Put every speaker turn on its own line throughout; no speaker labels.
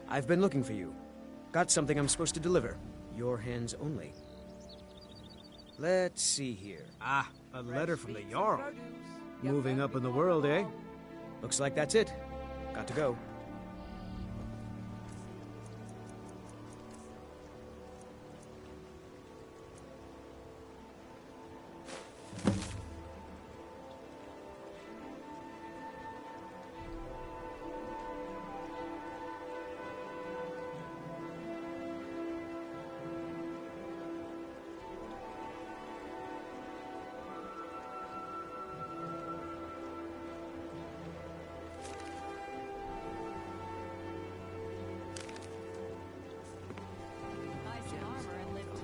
I've been looking for you. Got something I'm supposed to deliver. Your hands only. Let's see here.
Ah, a letter from the Jarl. Moving up in the world, eh?
Looks like that's it. Got to go.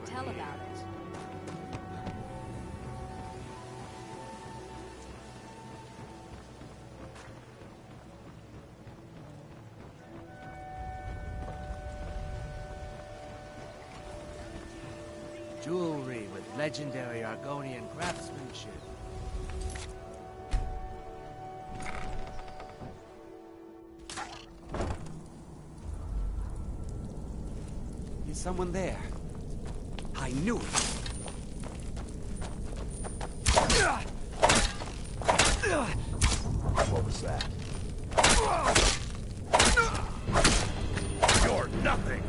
Tell about it.
Jewelry with legendary Argonian craftsmanship. Is someone there? I knew it!
What was that? You're nothing!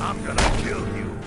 I'm gonna kill you.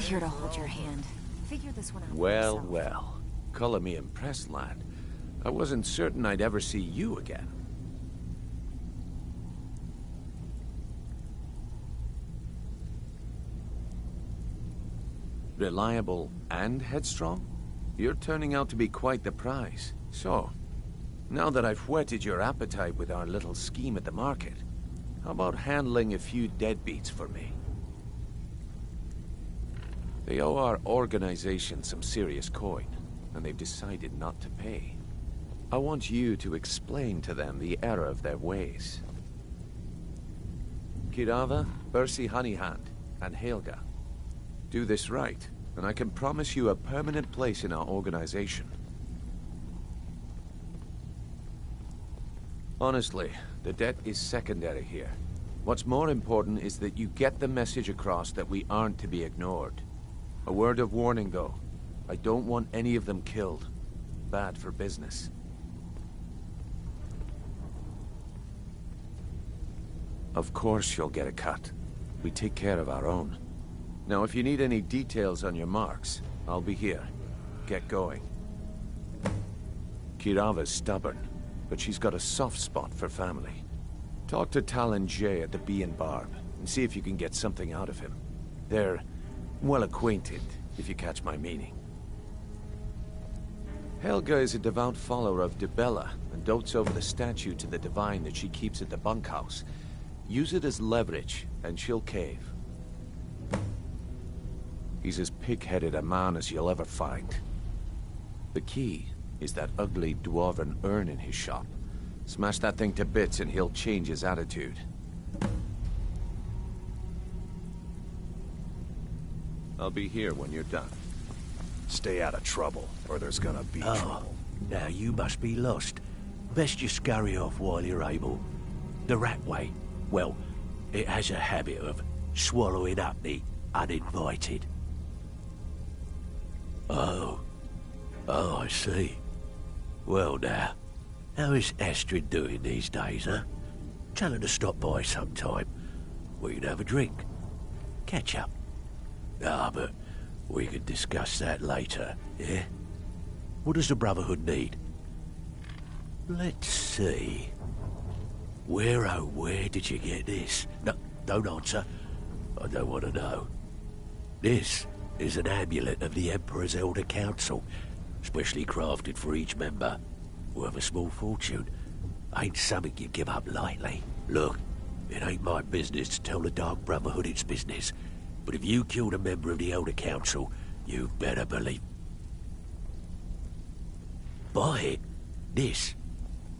here to hold your hand. Figure this one out for
Well,
yourself.
well. Color me impressed, lad. I wasn't certain I'd ever see you again. Reliable and headstrong? You're turning out to be quite the prize. So, now that I've whetted your appetite with our little scheme at the market, how about handling a few deadbeats for me? They owe our organization some serious coin, and they've decided not to pay. I want you to explain to them the error of their ways. Kirava, Bersi Honeyhand, and Helga. Do this right, and I can promise you a permanent place in our organization. Honestly, the debt is secondary here. What's more important is that you get the message across that we aren't to be ignored. A word of warning, though. I don't want any of them killed. Bad for business. Of course you'll get a cut. We take care of our own. Now, if you need any details on your marks, I'll be here. Get going. Kirava's stubborn, but she's got a soft spot for family. Talk to Talon Jay at the Bee and Barb, and see if you can get something out of him. They're well acquainted, if you catch my meaning. Helga is a devout follower of Dibella, and dotes over the statue to the divine that she keeps at the bunkhouse. Use it as leverage, and she'll cave. He's as pig-headed a man as you'll ever find. The key is that ugly dwarven urn in his shop. Smash that thing to bits and he'll change his attitude. I'll be here when you're done.
Stay out of trouble, or there's gonna be trouble.
Now you must be lost. Best you scurry off while you're able. The rat way, well, it has a habit of swallowing up the uninvited. Oh, I see. Well now, how is Astrid doing these days, huh? Tell her to stop by sometime. We can have a drink. Catch up. But we can discuss that later, yeah? What does the Brotherhood need? Let's see. Where did you get this? No, don't answer. I don't want to know. This is an amulet of the Emperor's Elder Council, specially crafted for each member. Worth a small fortune. Ain't something you give up lightly. Look, it ain't my business to tell the Dark Brotherhood its business, but if you killed a member of the Elder Council, you better believe... Buy it. This.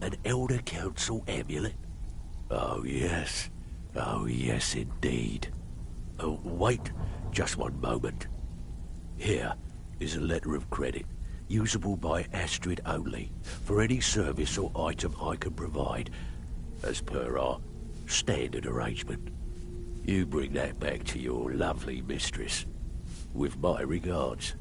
An Elder Council amulet. Oh yes indeed. Oh, wait, just one moment. Here is a letter of credit, usable by Astrid only, for any service or item I can provide, as per our standard arrangement. You bring that back to your lovely mistress, with my regards.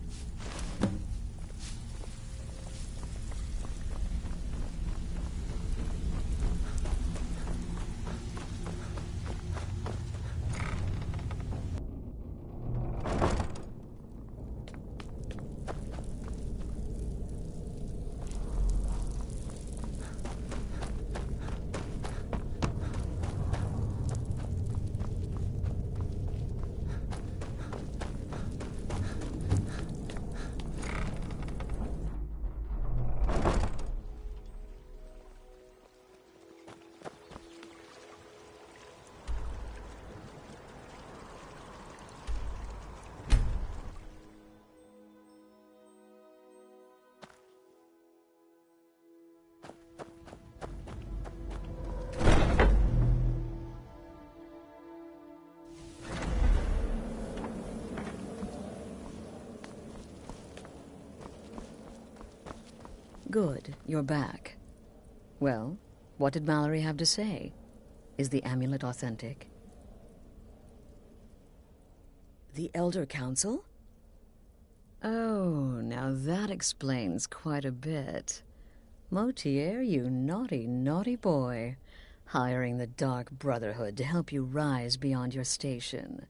Good, you're back. Well, what did Mallory have to say? Is the amulet authentic?
The Elder Council?
Oh, now that explains quite a bit. Motier, you naughty, naughty boy. Hiring the Dark Brotherhood to help you rise beyond your station.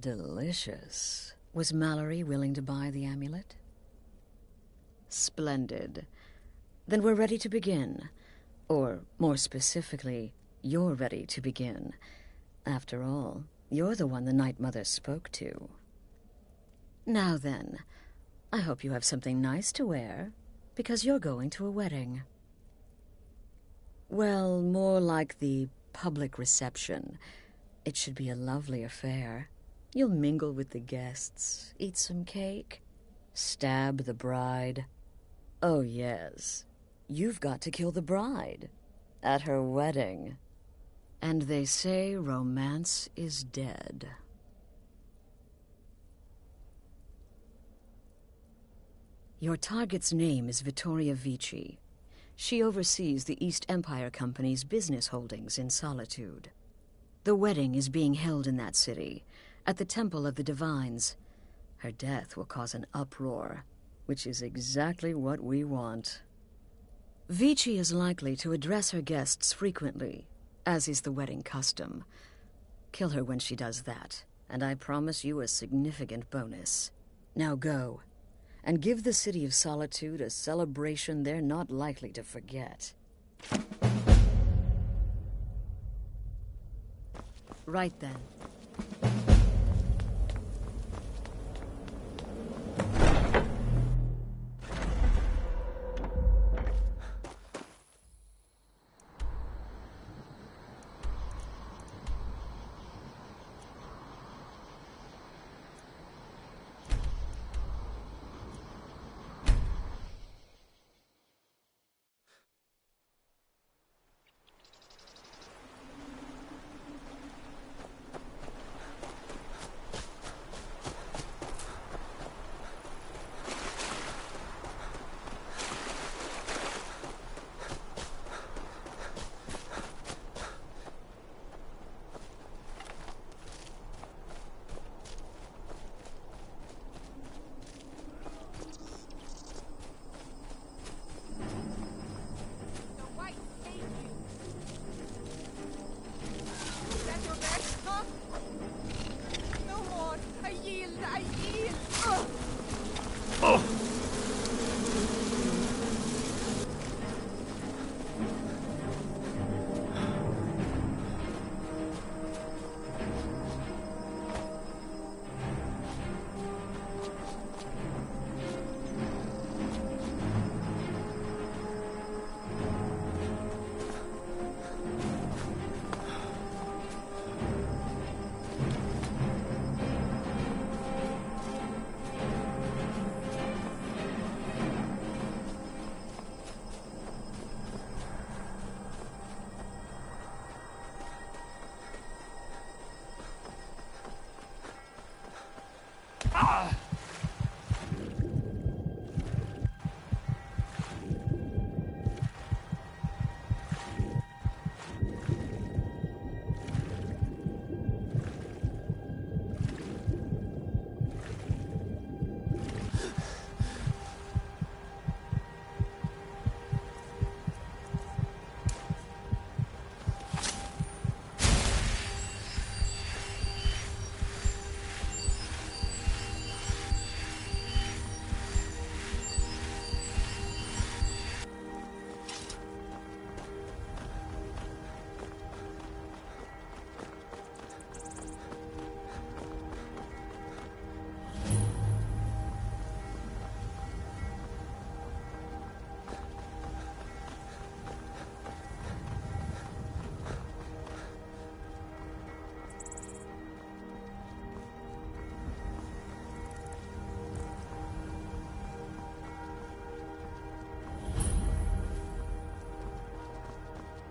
Delicious. Was Mallory willing to buy the amulet? Splendid. Then we're ready to begin. Or, more specifically, you're ready to begin. After all, you're the one the Night Mother spoke to. Now then, I hope you have something nice to wear, because you're going to a wedding. Well, more like the public reception. It should be a lovely affair. You'll mingle with the guests, eat some cake, stab the bride. Oh, yes. You've got to kill the bride at her wedding. And they say romance is dead. Your target's name is Vittoria Vici. She oversees the East Empire Company's business holdings in Solitude. The wedding is being held in that city, at the Temple of the Divines. Her death will cause an uproar, which is exactly what we want. Vici is likely to address her guests frequently, as is the wedding custom. Kill her when she does that, and I promise you a significant bonus. Now go, and give the City of Solitude a celebration they're not likely to forget. Right then.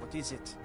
What is it?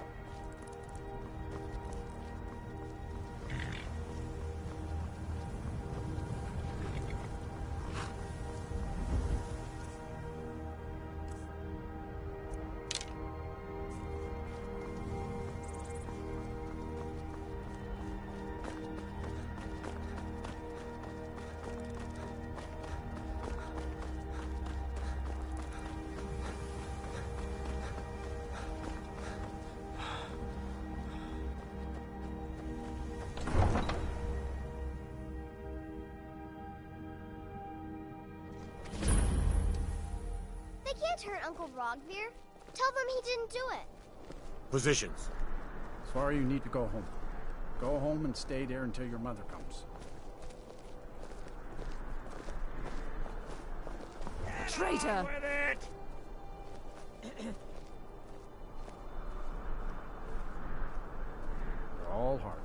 can't hurt Uncle Rogvir. Tell them he didn't do it.
Positions.
Sorry, you need to go home. Go home and stay there until your mother comes.
Traitor!
They're all hard,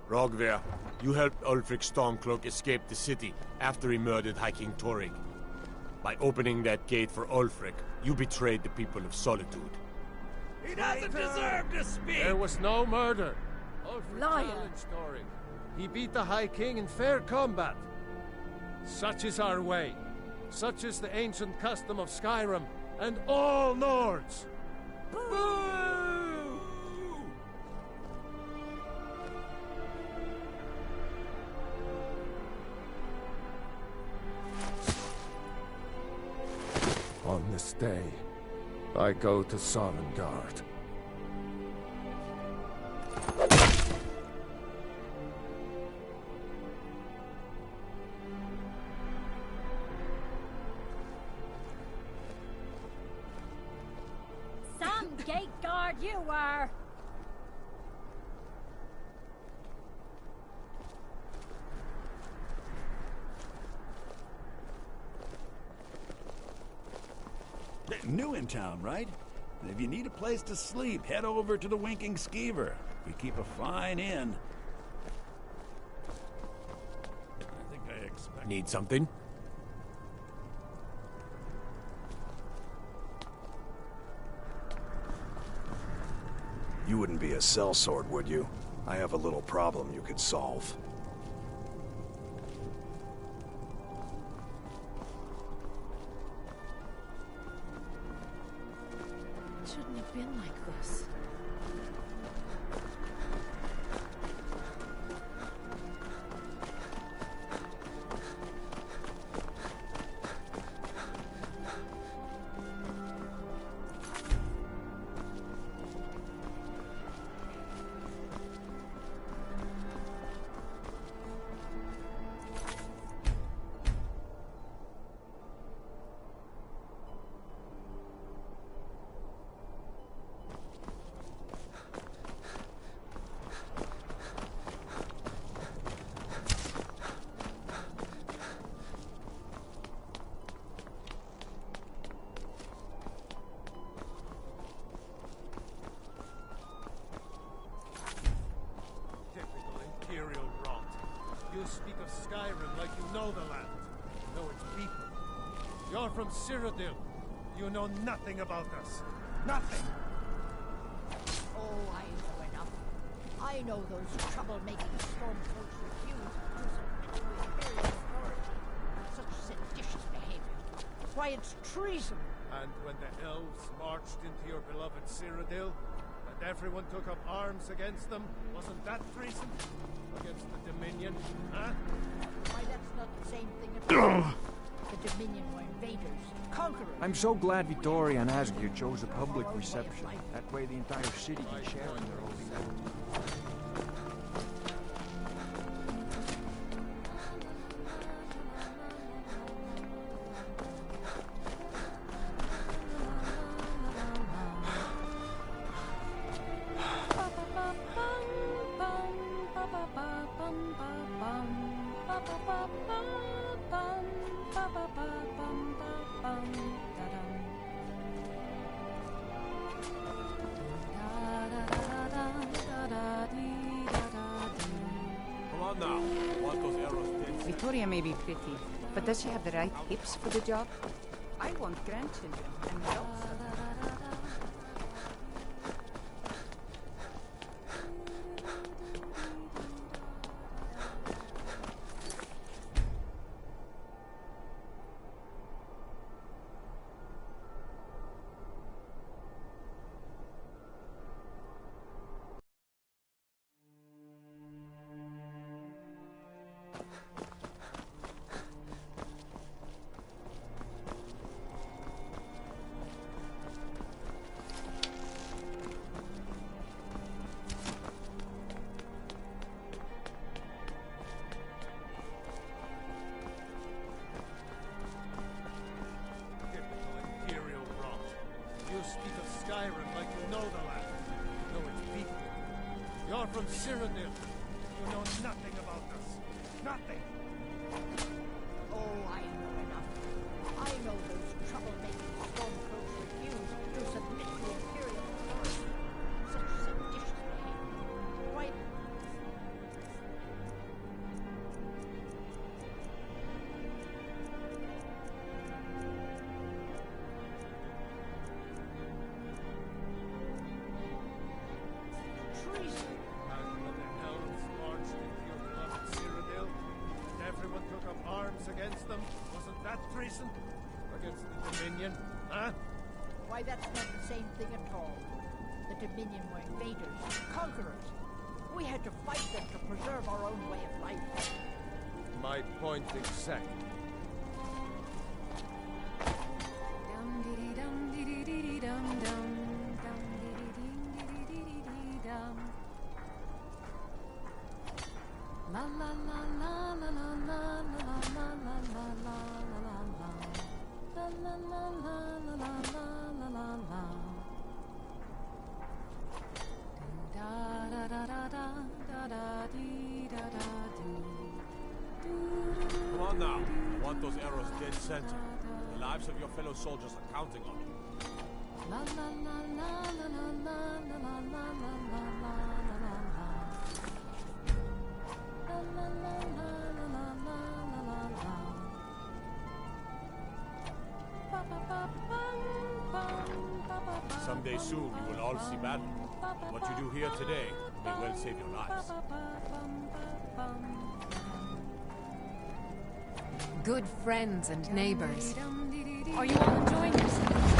Rogver, you helped Ulfric Stormcloak escape the city after he murdered High King Torrig. By opening that gate for Ulfric, you betrayed the people of Solitude.
He doesn't deserve to speak!
There was no murder. Ulfric
Liar.
challenged Torrig. He beat the High King in fair combat. Such is our way. Such is the ancient custom of Skyrim and all Nords.
Boo!
On this day, I go to Sovngarde.
Some gate guard you were!
New in town, right? And if you need a place to sleep, head over to the Winking Skeever. We keep a fine inn. I think I expect...
Need something? You wouldn't be a sellsword, would you? I have a little problem you could solve.
It shouldn't have been like this.
Imperial rot. You speak of Skyrim like you know the land, know its people. You're from Cyrodiil. You know nothing about us. Nothing!
Oh, I know enough. I know those troublemaking stormcloaks refuse to submit to Imperial authority. Such seditious behavior. Why, it's treason.
And when the elves marched into your beloved Cyrodiil, and everyone took up arms against them, wasn't that treason? Against the Dominion, huh?
Why, that's not the same thing at all. The Dominion were invaders, conquerors.
I'm so glad Vittoria and Asgir chose a public reception. That way the entire city can share in their holy war.
Victoria may be pretty, but does she have the right hips for the job? I want grandchildren and lots of them.
Skyrim like you know the land. Know its people. You're from Cyrodiil. You know nothing about us. Nothing.
Oh, I know enough. I know those troublemaking stormcloaks refuse to submit to Imperial authority. Such seditious behavior. Why... treason!
And when the helms marched into your beloved Cyrodiil, and everyone took up arms against them, wasn't that treason? Against the Dominion, huh?
Why, that's not the same thing at all. The Dominion were invaders, conquerors. We had to fight them to preserve our own way of life.
My point exactly.
Dum dee dum dee dee dum dum dum dee dee dum. La la la la la la la la la la la la la la. La la la la la la la la la. Da da da da da da da dee da da do.
Come on now. I want those arrows dead center. The lives of your fellow soldiers are counting on you.
La la la la la la la la la la la la la la la. La la la la la la la la la. Ba ba ba bum bum ba ba ba.
Someday soon you will all see battle. What you do here today may well save your lives.
Good friends and neighbors. Are you all enjoying yourselves?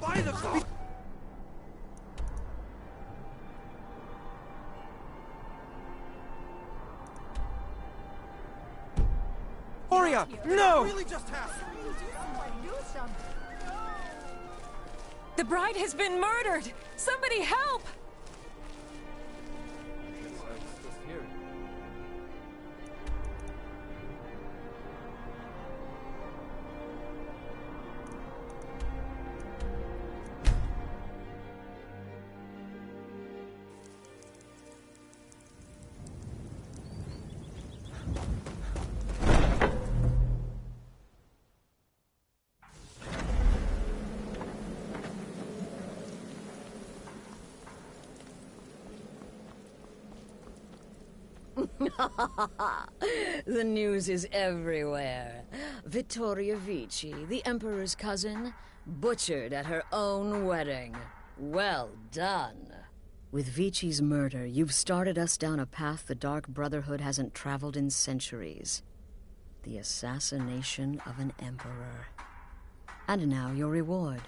By the fuck! Victoria! No! Really just happened.
Do something.
The bride has been murdered! Somebody help!
Just hear it.
The news is everywhere. Vittoria Vici, the Emperor's cousin, butchered at her own wedding. Well done. With Vici's murder, you've started us down a path the Dark Brotherhood hasn't traveled in centuries. The assassination of an emperor. And now your reward.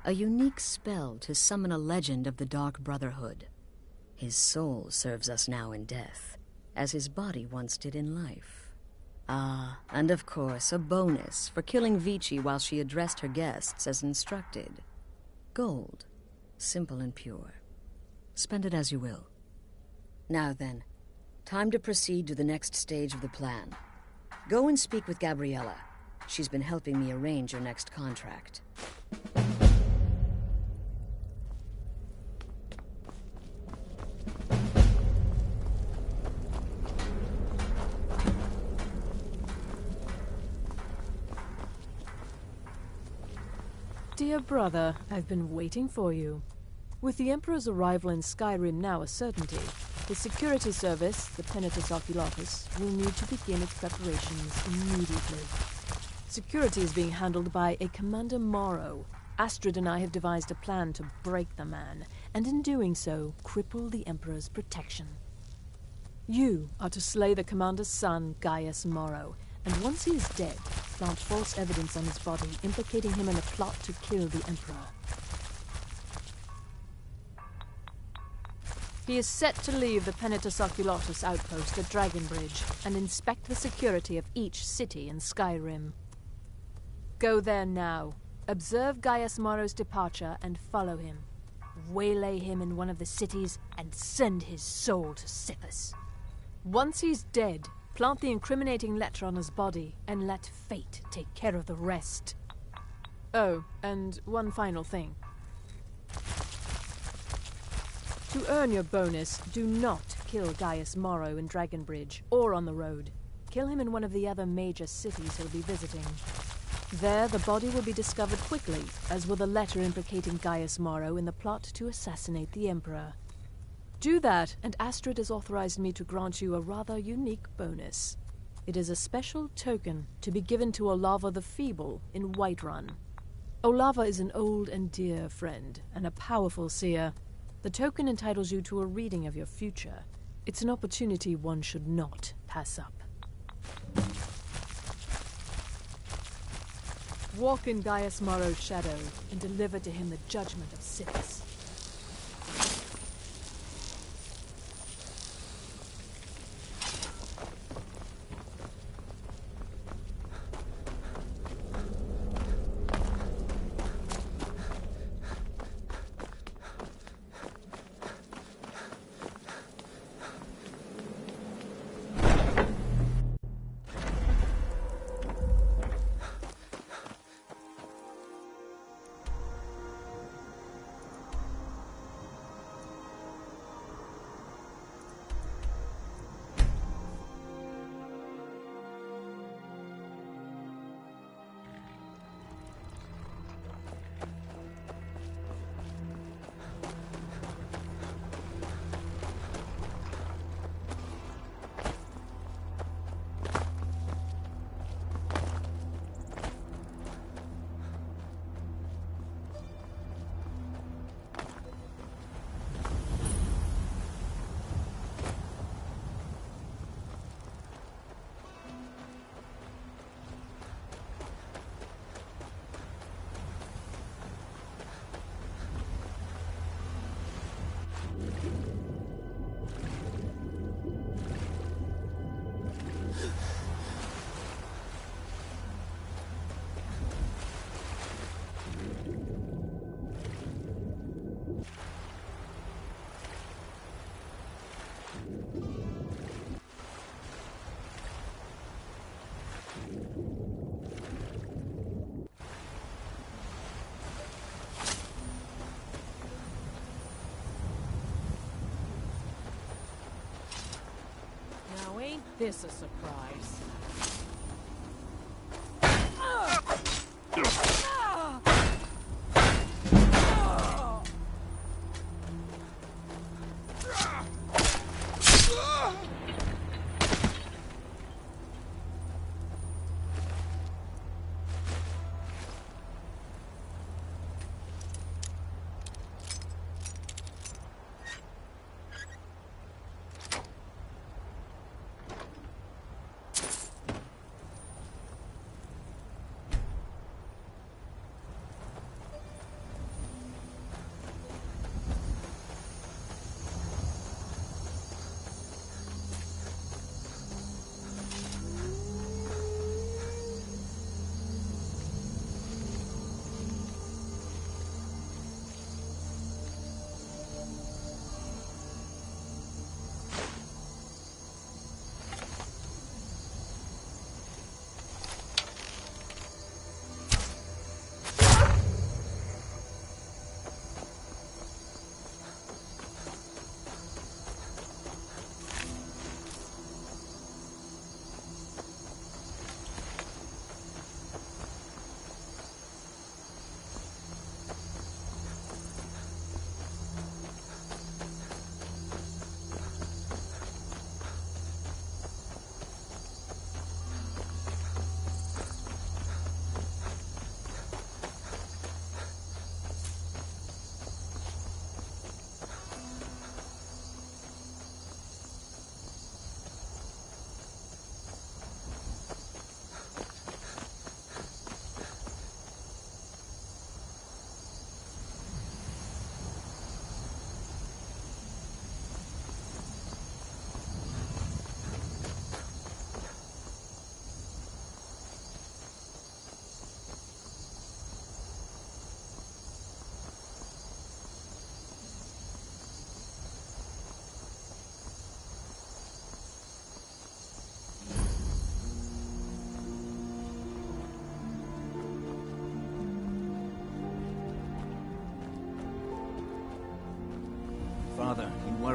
A unique spell to summon a legend of the Dark Brotherhood. His soul serves us now in death, as his body once did in life. Ah, and of course, a bonus for killing Vici while she addressed her guests as instructed. Gold. Simple and pure. Spend it as you will. Now then, time to proceed to the next stage of the plan. Go and speak with Gabriella. She's been helping me arrange your next contract.
Dear brother, I've been waiting for you. With the Emperor's arrival in Skyrim now a certainty, his security service, the Penitus Oculatus, will need to begin its preparations immediately. Security is being handled by a Commander Morrow. Astrid and I have devised a plan to break the man, and in doing so, cripple the Emperor's protection. You are to slay the Commander's son, Gaius Morrow, and once he is dead, plant false evidence on his body, implicating him in a plot to kill the Emperor. He is set to leave the Penitus Oculatus outpost at Dragonbridge and inspect the security of each city in Skyrim. Go there now, observe Gaius Morrow's departure, and follow him. waylay him in one of the cities, and send his soul to Sithis. Once he's dead, plant the incriminating letter on his body, and let fate take care of the rest. Oh, and one final thing. To earn your bonus, do not kill Gaius Morrow in Dragonbridge or on the road. Kill him in one of the other major cities he'll be visiting. There, the body will be discovered quickly, as will the letter implicating Gaius Morrow in the plot to assassinate the Emperor. Do that, and Astrid has authorized me to grant you a rather unique bonus. It is a special token to be given to Olava the Feeble in Whiterun. Olava is an old and dear friend, and a powerful seer. The token entitles you to a reading of your future. It's an opportunity one should not pass up. Walk in Gaius Morrow's shadow and deliver to him the judgment of Sithis.
Now ain't this a surprise?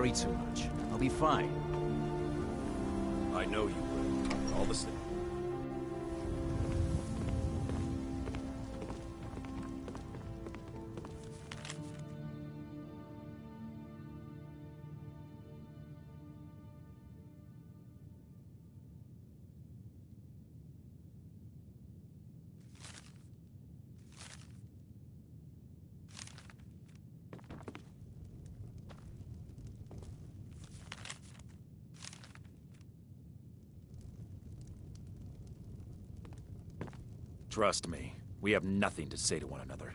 worry too much. I'll be fine.
I know you will. All the same.
Trust me, we have nothing to say to one another.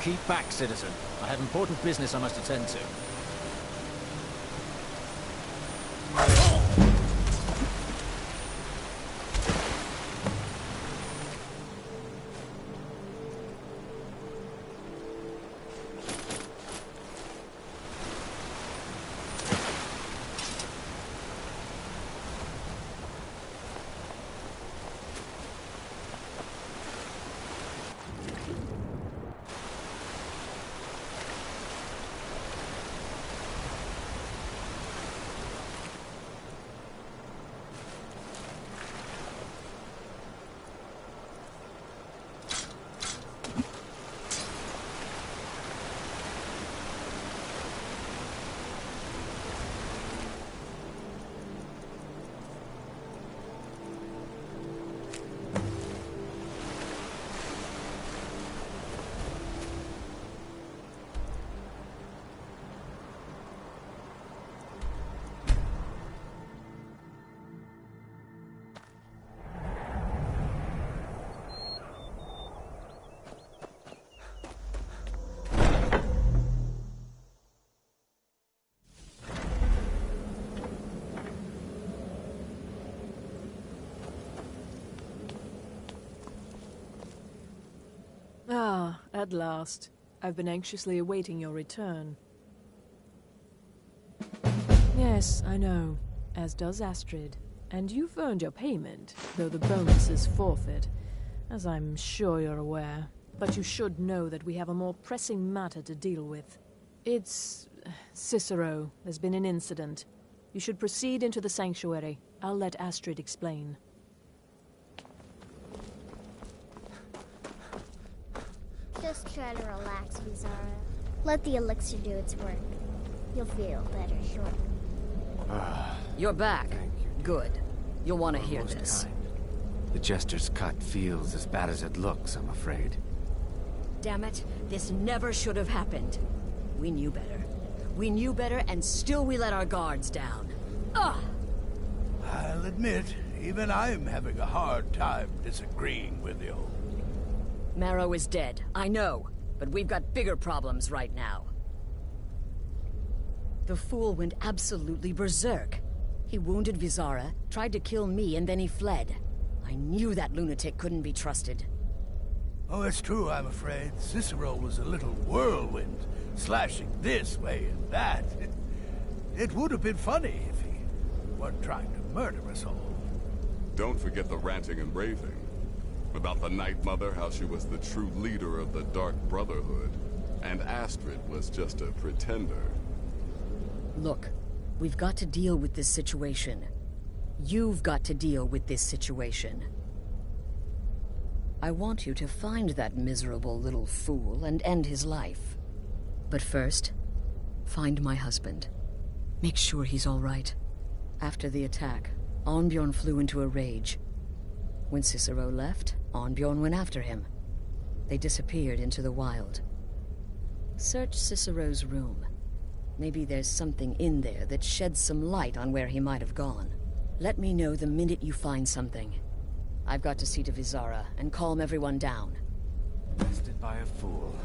Keep back, citizen. I have important business I must attend to.
Ah, at last. I've been anxiously awaiting your return. Yes, I know. As does Astrid. And you've earned your payment, though the bonus is forfeit, as I'm sure you're aware. But you should know that we have a more pressing matter to deal with. It's... Cicero. There's been an incident. You should proceed into the sanctuary. I'll let Astrid explain.
Just try to relax, Vizara. Let the elixir do its work. You'll feel better shortly.
You're back.
Thank you.
Good. You'll want to hear this.
Kind. The Jester's cut feels as bad as it looks, I'm afraid.
Damn it, this never should have happened. We knew better. We knew better, and still we let our guards down. Ugh!
I'll admit, even I'm having a hard time disagreeing with you.
Marrow is dead, I know, but we've got bigger problems right now. The fool went absolutely berserk. He wounded Vizara, tried to kill me, and then he fled. I knew that lunatic couldn't be trusted.
Oh, it's true, I'm afraid. Cicero was a little whirlwind, slashing this way and that. It would have been funny if he weren't trying to murder us all.
Don't forget the ranting and raving. About the Night Mother, how she was the true leader of the Dark Brotherhood, and Astrid was just a pretender.
Look, we've got to deal with this situation. You've got to deal with this situation. I want you to find that miserable little fool and end his life. But first, find my husband. Make sure he's all right. After the attack, Arnbjorn flew into a rage. When Cicero left, Arnbjorn went after him. They disappeared into the wild. Search Cicero's room. Maybe there's something in there that sheds some light on where he might have gone. Let me know the minute you find something. I've got to see to Vizara and calm everyone down.
Bested by a fool.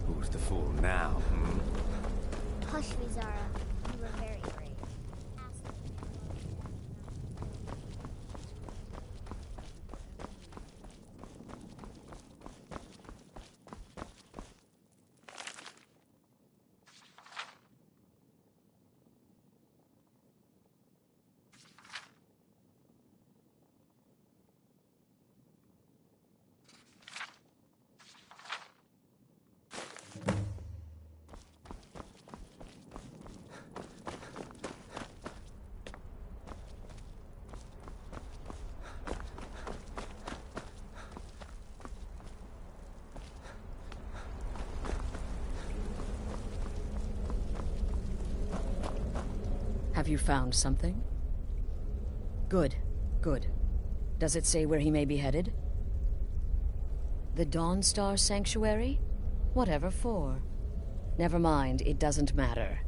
Who's the fool now, hmm?
Hush, Vizara. You were very brave.
Have you found something? Good, good. Does it say where he may be headed? The Dawnstar Sanctuary? Whatever for. Never mind, it doesn't matter.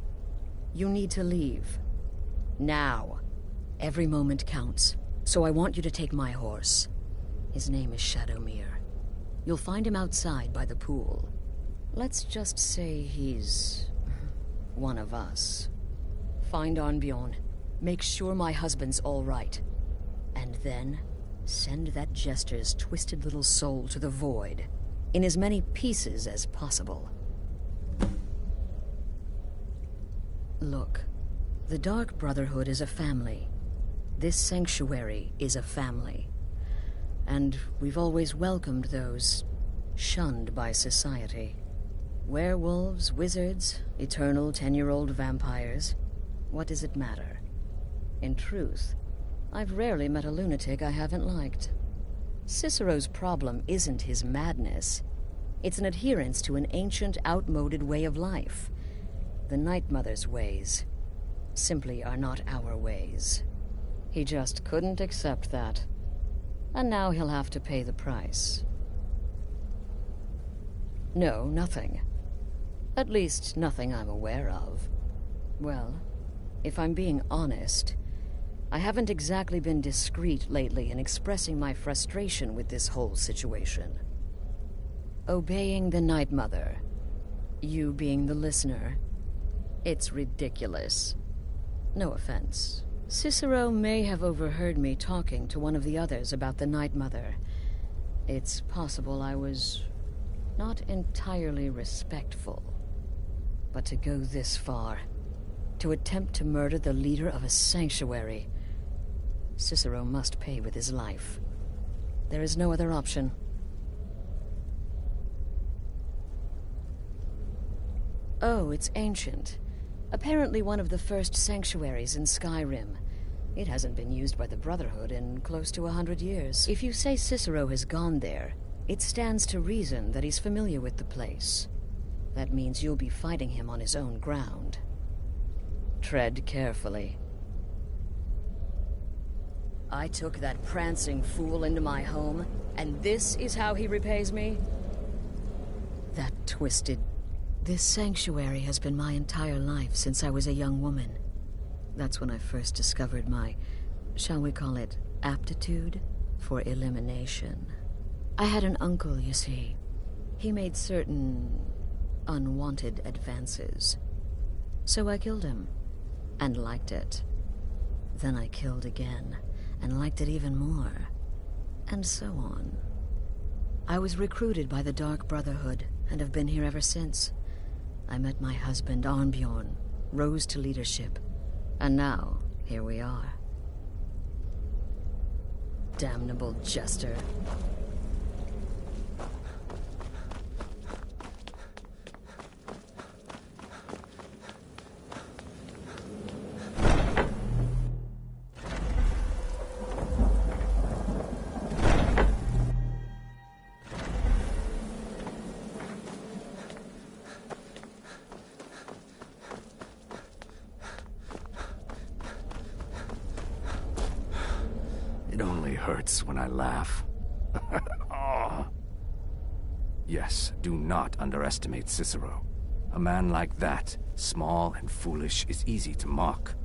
You need to leave. Now. Every moment counts, so I want you to take my horse. His name is Shadowmere. You'll find him outside by the pool. Let's just say he's... one of us. Find Arnbjorn. Make sure my husband's all right. And then, send that Jester's twisted little soul to the void, in as many pieces as possible. Look, the Dark Brotherhood is a family. This sanctuary is a family. And we've always welcomed those shunned by society. Werewolves, wizards, eternal 10-year-old vampires. What does it matter? In truth, I've rarely met a lunatic I haven't liked. Cicero's problem isn't his madness. It's an adherence to an ancient, outmoded way of life. The Night Mother's ways simply are not our ways. He just couldn't accept that. And now he'll have to pay the price. No, nothing. At least, nothing I'm aware of. Well, if I'm being honest, I haven't exactly been discreet lately in expressing my frustration with this whole situation. Obeying the Night Mother, you being the listener, it's ridiculous. No offense. Cicero may have overheard me talking to one of the others about the Night Mother. It's possible I was Not entirely respectful. But to go this far, to attempt to murder the leader of a sanctuary, Cicero must pay with his life. There is no other option. Oh, it's ancient. Apparently one of the first sanctuaries in Skyrim. It hasn't been used by the Brotherhood in close to 100 years. If you say Cicero has gone there, it stands to reason that he's familiar with the place. That means you'll be fighting him on his own ground. Tread carefully. I took that prancing fool into my home, and this is how he repays me? That twisted... This sanctuary has been my entire life since I was a young woman. That's when I first discovered my, shall we call it, aptitude for elimination. I had an uncle, you see. He made certain unwanted advances. So I killed him, and liked it. Then I killed again, and liked it even more, and so on. I was recruited by the Dark Brotherhood, and have been here ever since. I met my husband, Argonian, rose to leadership, and now, here we are. Damnable jester.
It only hurts when I laugh. Oh. Yes, do not underestimate Cicero. A man like that, small and foolish, is easy to mock.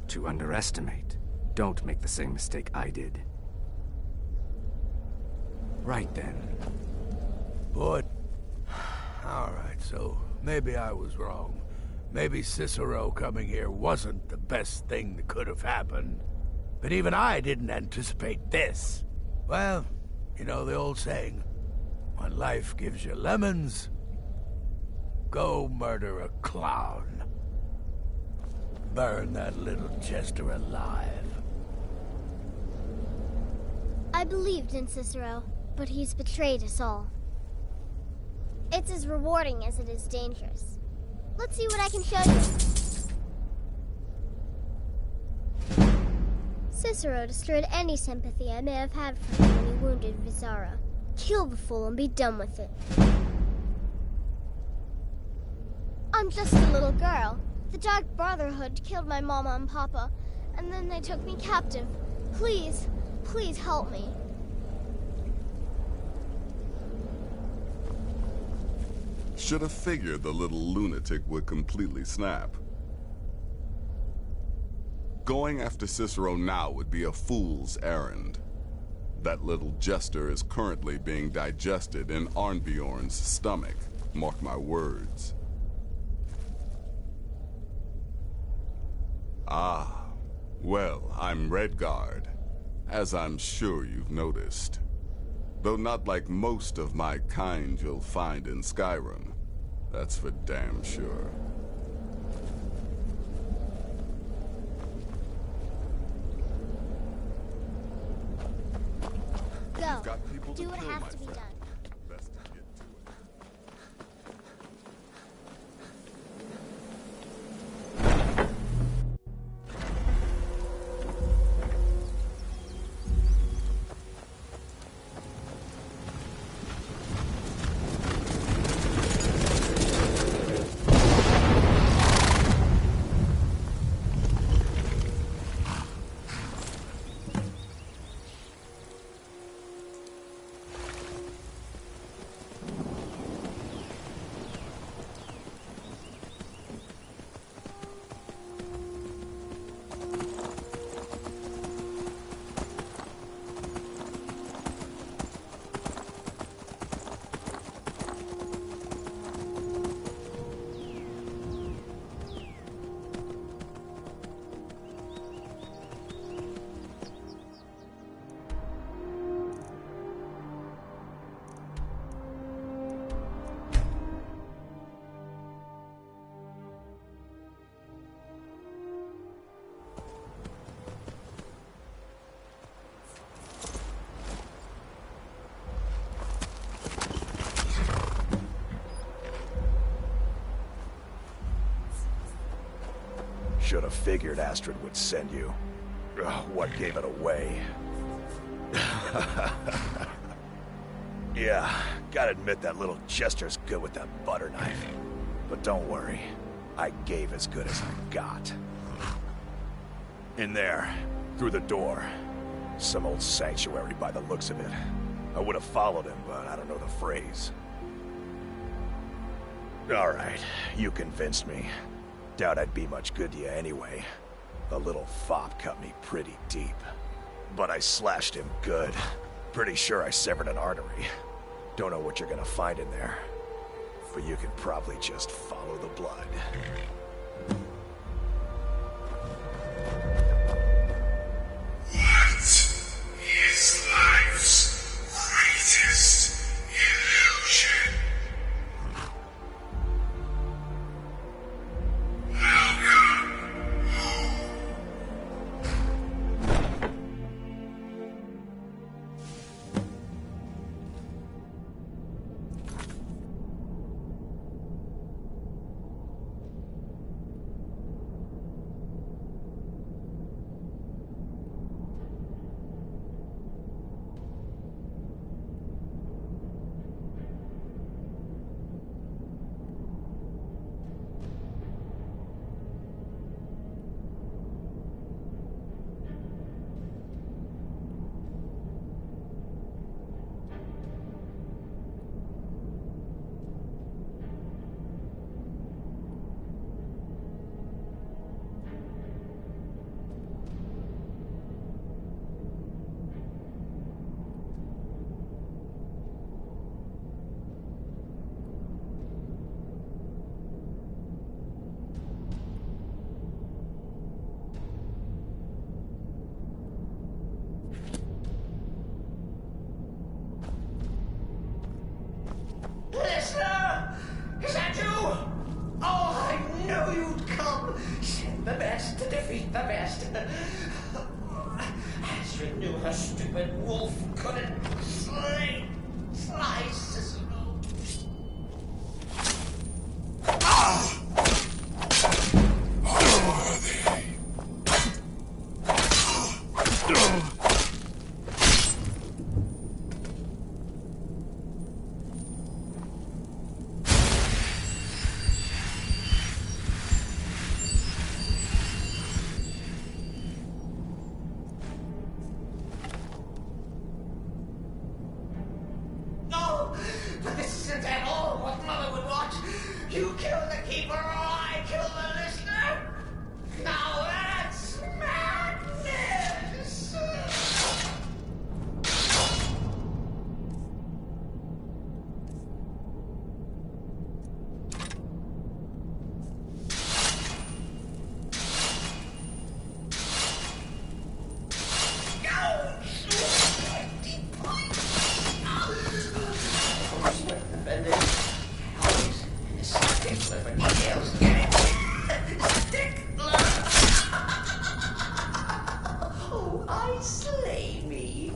To underestimate. Don't make the same mistake I did.
Right then. But... Alright, so maybe I was wrong. Maybe Cicero coming here wasn't the best thing that could have happened. But even I didn't anticipate this. Well, you know the old saying, when life gives you lemons, go murder a clown. Burn that little jester alive.
I believed in Cicero, but he's betrayed us all. It's as rewarding as it is dangerous. Let's see what I can show you. Cicero destroyed any sympathy I may have had for him when he wounded Visara. Kill the fool and be done with it. I'm just a little girl. The Dark Brotherhood killed my mama and papa, and then they took me captive. Please, please help me.
Should have figured the little lunatic would completely snap. Going after Cicero now would be a fool's errand. That little jester is currently being digested in Arnbjorn's stomach. Mark my words. Ah, well, I'm Redguard, as I'm sure you've noticed. Though not like most of my kind you'll find in Skyrim. That's for damn sure.
Go. Do what has to be done.
Best to get to it.
Should have figured Astrid would send you. Ugh, what gave it away? Yeah, gotta admit that little Jester's good with that butter knife. But don't worry, I gave as good as I got. In there, through the door. Some old sanctuary by the looks of it. I would have followed him, but I don't know the phrase. Alright, you convinced me. Doubt I'd be much good to you anyway. The little fop cut me pretty deep. But I slashed him good. Pretty sure I severed an artery. Don't know what you're gonna find in there. But you can probably just follow the blood.
What is life's greatest illusion? Welcome home.
Listener! Is that you? Oh, I knew you'd come. Send the best to defeat the best. Astrid knew her stupid wolf couldn't slice Cicero. No, but this isn't at all what Mother would want. You kill the keeper or I kill the listener. Now that's madness. Oh, I slay me.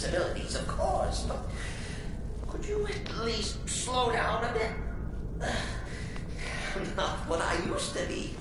Abilities, of course, but could you at least slow down a bit? Not what I used to be.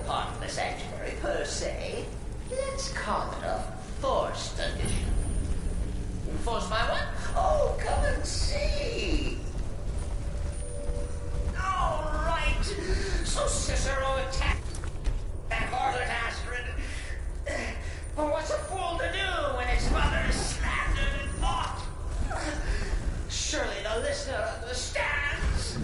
part of the sanctuary per se. Let's call it a forced addition. Forced by what? Oh, come and see. All right. So Cicero attacked that harlot Astrid. Well, what's a fool to do when his mother is slandered and mocked? Surely the listener understands.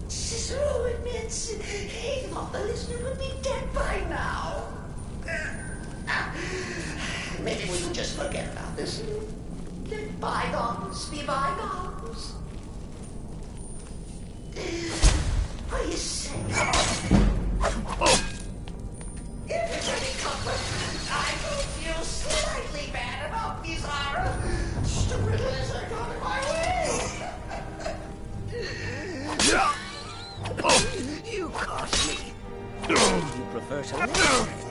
Cicero admits he thought the listener would be dead by now. Maybe we could just forget about this. Let bygones be bygones. What do you say? If it's any comfort, I don't feel slightly bad about Mizara. Stupid lizard got in my way. You caught me. You prefer to live?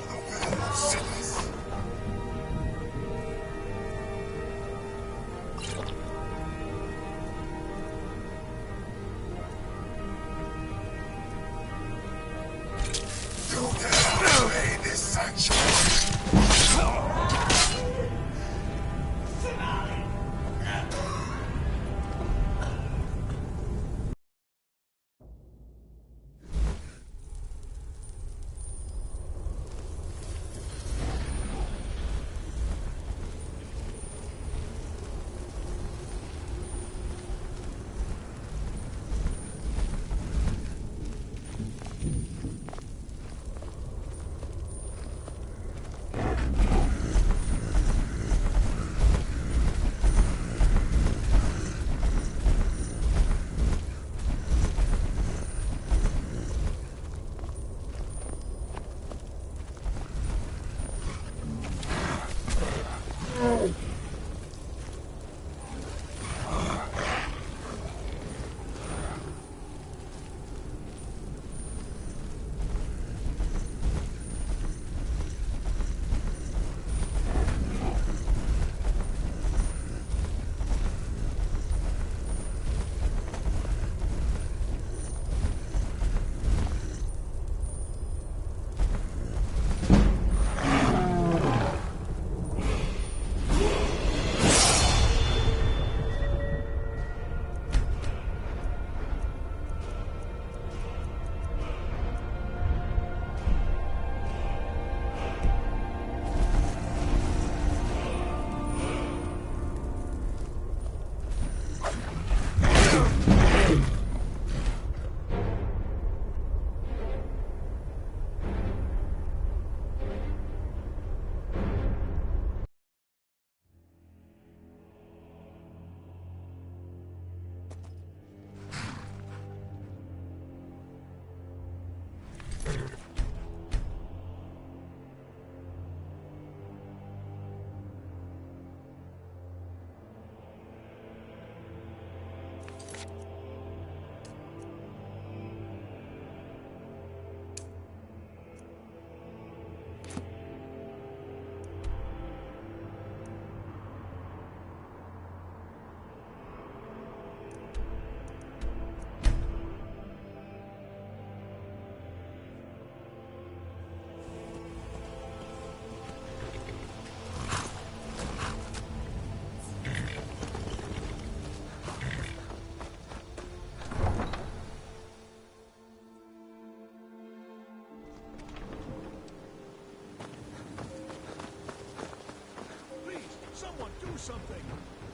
something!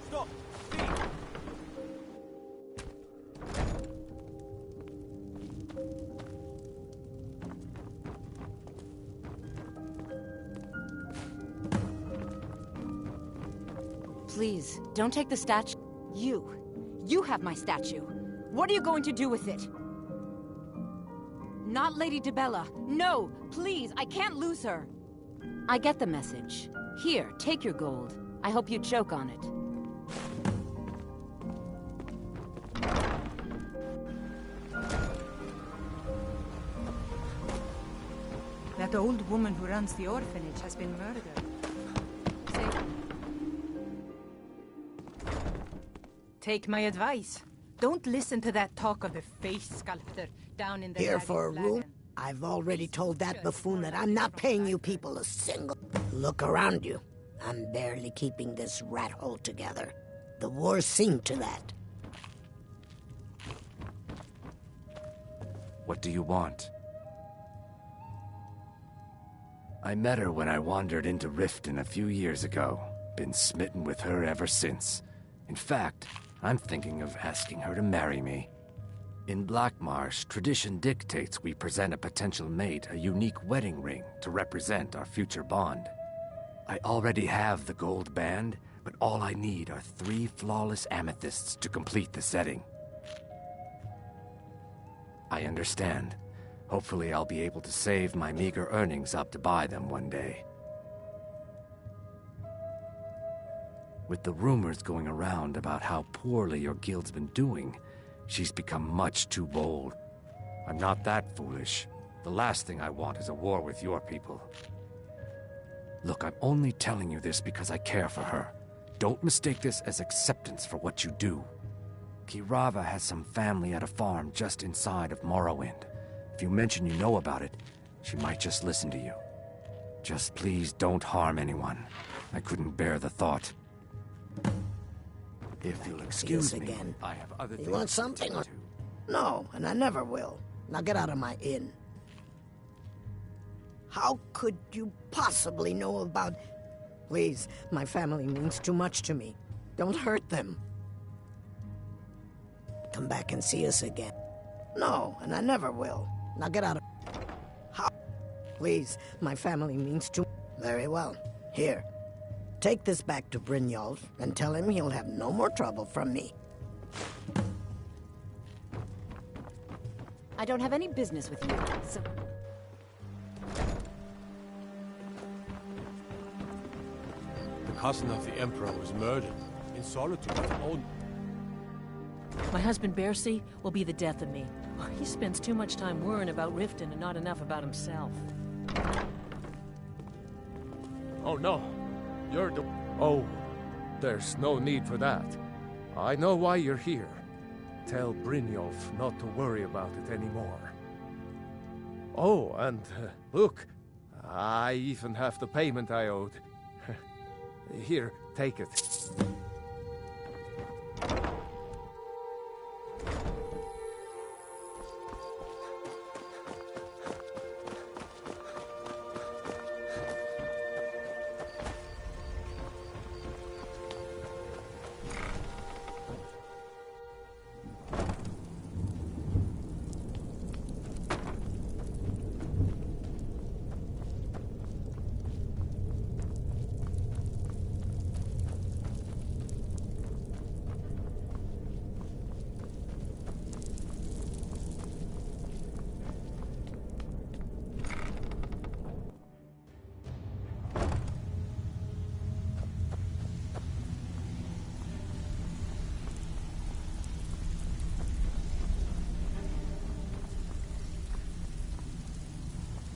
Stop!
Please, don't take the statue. You have my statue. What are you going to do with it? Not Lady DeBella. No, please, I can't lose her. I get the message. Here, take your gold. I hope you choke on it.
That old woman who runs the orphanage has been murdered. Take my advice. Don't listen to that talk of the face sculptor down in the
Here
Dragon's
for a room?
Lagoon.
I've already told that buffoon that I'm not paying you people a single... Look around you. I'm barely keeping this rat hole together. The war's seen to that.
What do you want? I met her when I wandered into Riften a few years ago. Been smitten with her ever since. In fact, I'm thinking of asking her to marry me. In Blackmarsh, tradition dictates we present a potential mate a unique wedding ring to represent our future bond. I already have the gold band, but all I need are 3 flawless amethysts to complete the setting. I understand. Hopefully I'll be able to save my meager earnings up to buy them one day. With the rumors going around about how poorly your guild's been doing, she's become much too bold. I'm not that foolish. The last thing I want is a war with your people. Look, I'm only telling you this because I care for her. Don't mistake this as acceptance for what you do. Kirava has some family at a farm just inside of Morrowind. If you mention you know about it, she might just listen to you. Just please don't harm anyone. I couldn't bear the thought. If you'll excuse me,
again.
I have other things
You want something? Or... No, and I never will. Now get out of my inn. How could you possibly know about... Please, my family means too much to me. Don't hurt them. Come back and see us again. No, and I never will. Now get out of... How... Please, my family means too... Very well. Here. Take this back to Brynjolf and tell him he'll have no more trouble from me.
I don't have any business with you, so...
The cousin of the Emperor was murdered in Solitude. Oh.
My husband Bercy will be the death of me. He spends too much time worrying about Riften and not enough about himself.
Oh no, you're the... Oh, there's no need for that. I know why you're here. Tell Brynjolf not to worry about it anymore. Oh, and look, I even have the payment I owed. Here, take it.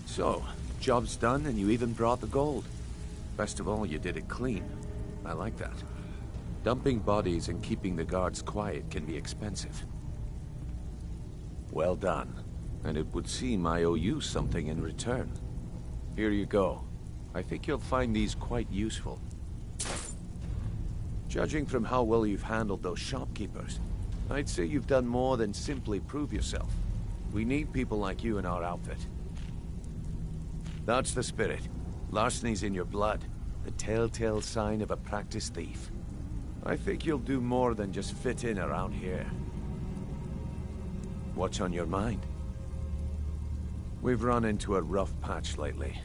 So, job's done and you even brought the gold. Best of all, you did it clean. I like that. Dumping bodies and keeping the guards quiet can be expensive. Well done. And it would seem I owe you something in return. Here you go. I think you'll find these quite useful. Judging from how well you've handled those shopkeepers, I'd say you've done more than simply prove yourself. We need people like you in our outfit. That's the spirit. Larceny's in your blood. The telltale sign of a practiced thief. I think you'll do more than just fit in around here. What's on your mind? We've run into a rough patch lately,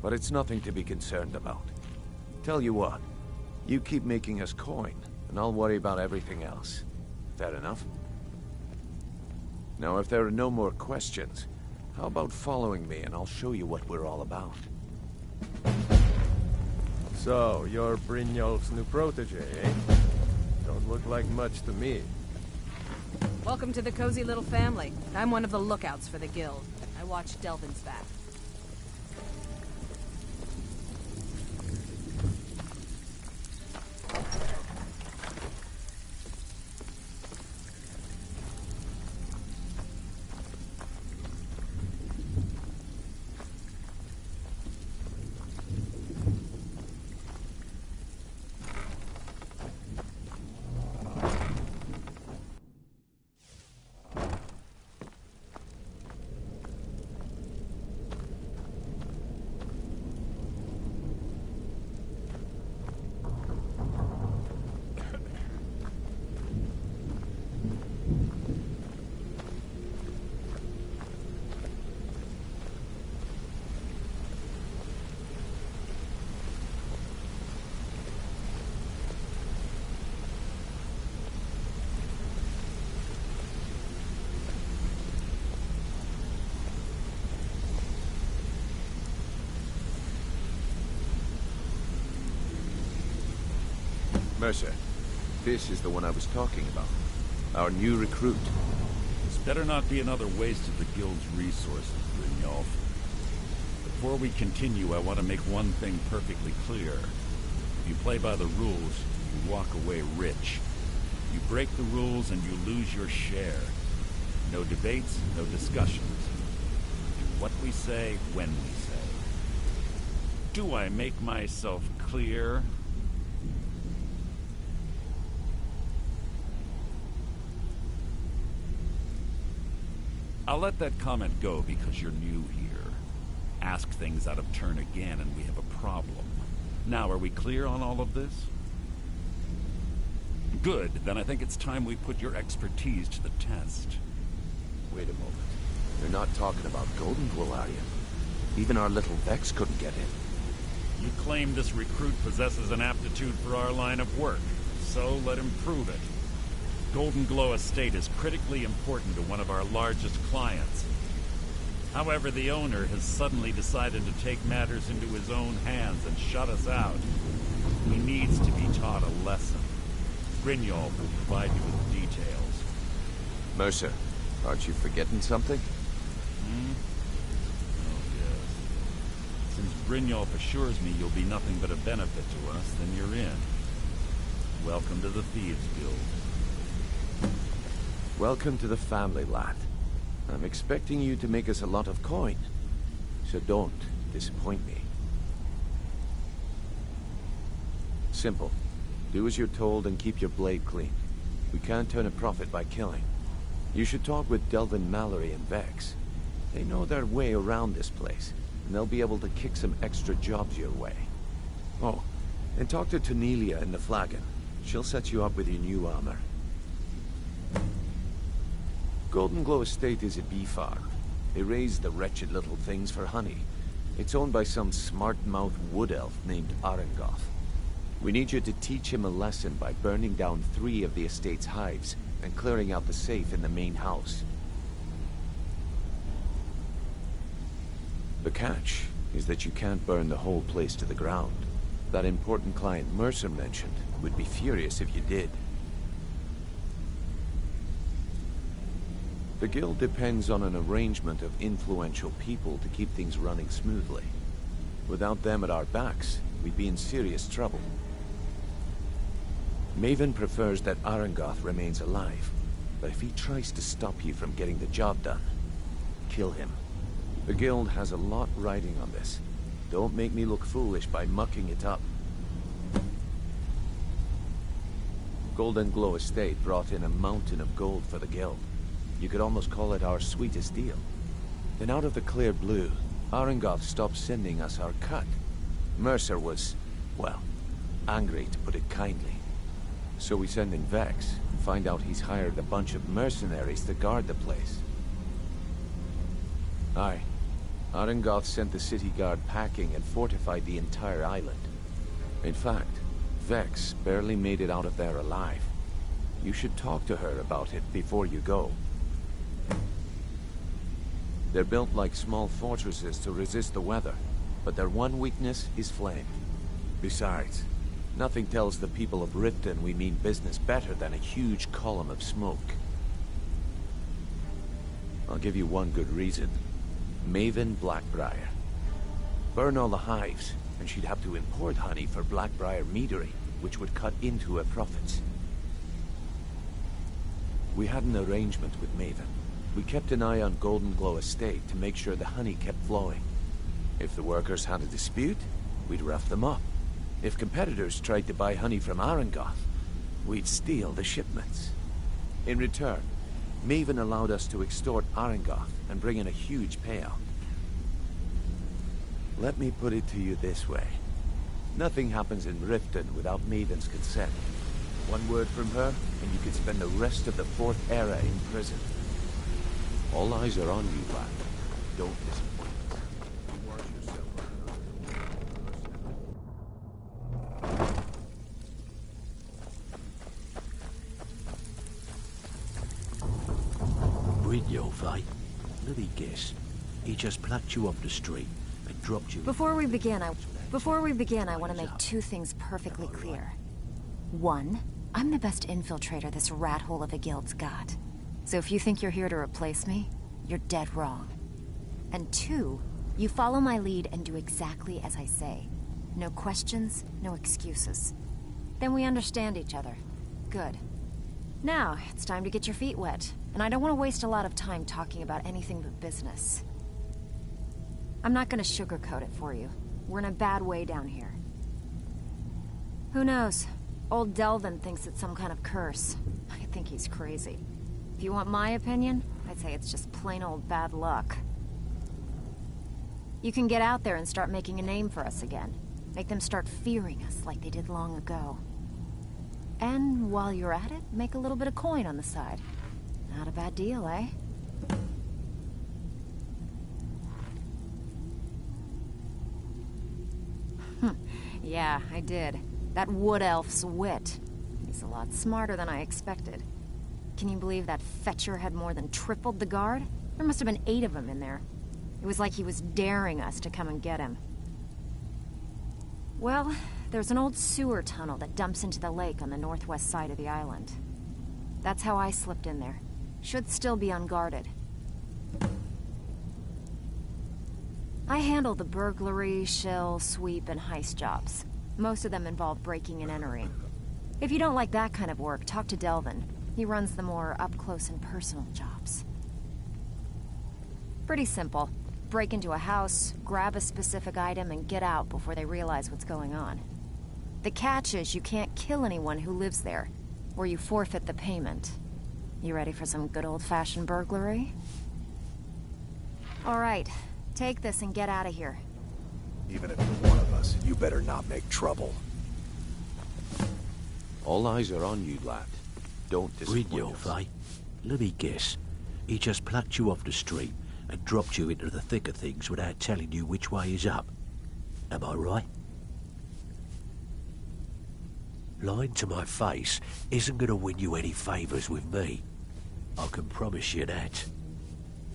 but it's nothing to be concerned about. Tell you what, you keep making us coin, and I'll worry about everything else. Fair enough? Now, if there are no more questions, how about following me and I'll show you what we're all about?
So, you're Brynjolf's new protege, eh? Don't look like much to me.
Welcome to the cozy little family. I'm one of the lookouts for the guild. I watch Delvin's back.
Mercer, this is the one I was talking about. Our new recruit.
This better not be another waste of the guild's resources, Brynjolf. Before we continue, I want to make one thing perfectly clear. If you play by the rules, you walk away rich. You break the rules and you lose your share. No debates, no discussions. Do what we say, when we say. Do I make myself clear? I'll let that comment go because you're new here. Ask things out of turn again and we have a problem. Now, are we clear on all of this? Good, then I think it's time we put your expertise to the test.
Wait a moment. You're not talking about Golden Glow, are you? Even our little Vex couldn't get in.
You claim this recruit possesses an aptitude for our line of work, so let him prove it. Golden Glow Estate is critically important to one of our largest clients. However, the owner has suddenly decided to take matters into his own hands and shut us out. He needs to be taught a lesson. Brynjolf will provide you with the details.
Mercer, aren't you forgetting something?
Oh, yes. Since Brynjolf assures me you'll be nothing but a benefit to us, then you're in. Welcome to the Thieves Guild.
Welcome to the family, lad. I'm expecting you to make us a lot of coin, so don't disappoint me. Simple. Do as you're told and keep your blade clean. We can't turn a profit by killing. You should talk with Delvin, Mallory, and Vex. They know their way around this place, and they'll be able to kick some extra jobs your way. Oh, and talk to Tonelia in the Flagon. She'll set you up with your new armor. Golden Glow Estate is a bee farm. They raise the wretched little things for honey. It's owned by some smart-mouthed wood elf named Arengoth. We need you to teach him a lesson by burning down 3 of the estate's hives and clearing out the safe in the main house. The catch is that you can't burn the whole place to the ground. That important client Mercer mentioned would be furious if you did. The guild depends on an arrangement of influential people to keep things running smoothly. Without them at our backs, we'd be in serious trouble. Maven prefers that Arengoth remains alive, but if he tries to stop you from getting the job done, kill him. The guild has a lot riding on this. Don't make me look foolish by mucking it up. Golden Glow Estate brought in a mountain of gold for the guild. You could almost call it our sweetest deal. Then out of the clear blue, Arengoth stopped sending us our cut. Mercer was, well, angry to put it kindly. So we send in Vex, and find out he's hired a bunch of mercenaries to guard the place. Aye. Arengoth sent the city guard packing and fortified the entire island. In fact, Vex barely made it out of there alive. You should talk to her about it before you go. They're built like small fortresses to resist the weather, but their one weakness is flame. Besides, nothing tells the people of Riften we mean business better than a huge column of smoke. I'll give you one good reason. Maven Blackbriar. Burn all the hives, and she'd have to import honey for Blackbriar meadery, which would cut into her profits. We had an arrangement with Maven. We kept an eye on Golden Glow Estate to make sure the honey kept flowing. If the workers had a dispute, we'd rough them up. If competitors tried to buy honey from Arengoth, we'd steal the shipments. In return, Maven allowed us to extort Arengoth and bring in a huge payout. Let me put it to you this way. Nothing happens in Riften without Maven's consent. One word from her, and you could spend the rest of the Fourth Era in prison. All eyes are on you, lad. Don't disappoint us. You watch yourself.
Brynjolf, eh? Let me guess. He just plucked you off the street and dropped you...
Before we begin, I want to make two things perfectly clear. One, I'm the best infiltrator this rat hole of a guild's got. So if you think you're here to replace me, you're dead wrong. And two, you follow my lead and do exactly as I say. No questions, no excuses. Then we understand each other. Good. Now, it's time to get your feet wet. And I don't want to waste a lot of time talking about anything but business. I'm not going to sugarcoat it for you. We're in a bad way down here. Who knows? Old Delvin thinks it's some kind of curse. I think he's crazy. If you want my opinion, I'd say it's just plain old bad luck. You can get out there and start making a name for us again. Make them start fearing us like they did long ago. And while you're at it, make a little bit of coin on the side. Not a bad deal, eh? Yeah, I did. That wood elf's wit. He's a lot smarter than I expected. Can you believe that fetcher had more than tripled the guard? There must have been 8 of them in there. It was like he was daring us to come and get him. Well, there's an old sewer tunnel that dumps into the lake on the northwest side of the island. That's how I slipped in there. Should still be unguarded. I handle the burglary, shill, sweep, and heist jobs. Most of them involve breaking and entering. If you don't like that kind of work, talk to Delvin. He runs the more up-close and personal jobs. Pretty simple. Break into a house, grab a specific item, and get out before they realize what's going on. The catch is you can't kill anyone who lives there, or you forfeit the payment. You ready for some good old-fashioned burglary? All right. Take this and get out of here.
Even if you're one of us, you better not make trouble.
All eyes are on you, lad. Don't disappoint us.
Eh? Let me guess. He just plucked you off the street and dropped you into the thick of things without telling you which way is up. Am I right? Lying to my face isn't going to win you any favours with me. I can promise you that.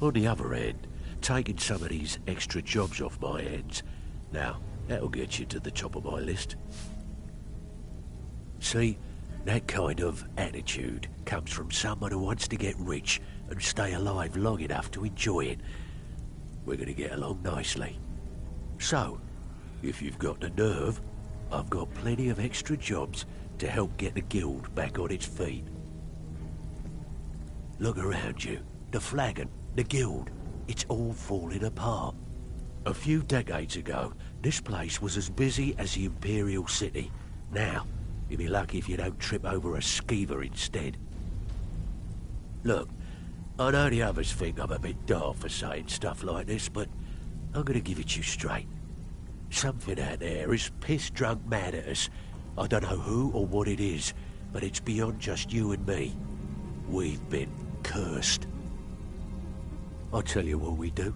On the other hand, taking some of these extra jobs off my hands, now, that'll get you to the top of my list. See, that kind of attitude comes from someone who wants to get rich and stay alive long enough to enjoy it. We're going to get along nicely. So, if you've got the nerve, I've got plenty of extra jobs to help get the guild back on its feet. Look around you. The flagon, the guild, it's all falling apart. A few decades ago, this place was as busy as the Imperial City. Now, you'll be lucky if you don't trip over a skeever instead. Look, I know the others think I'm a bit daft for saying stuff like this, but I'm gonna give it you straight. Something out there is piss-drunk mad at us. I don't know who or what it is, but it's beyond just you and me. We've been cursed. I'll tell you what we do.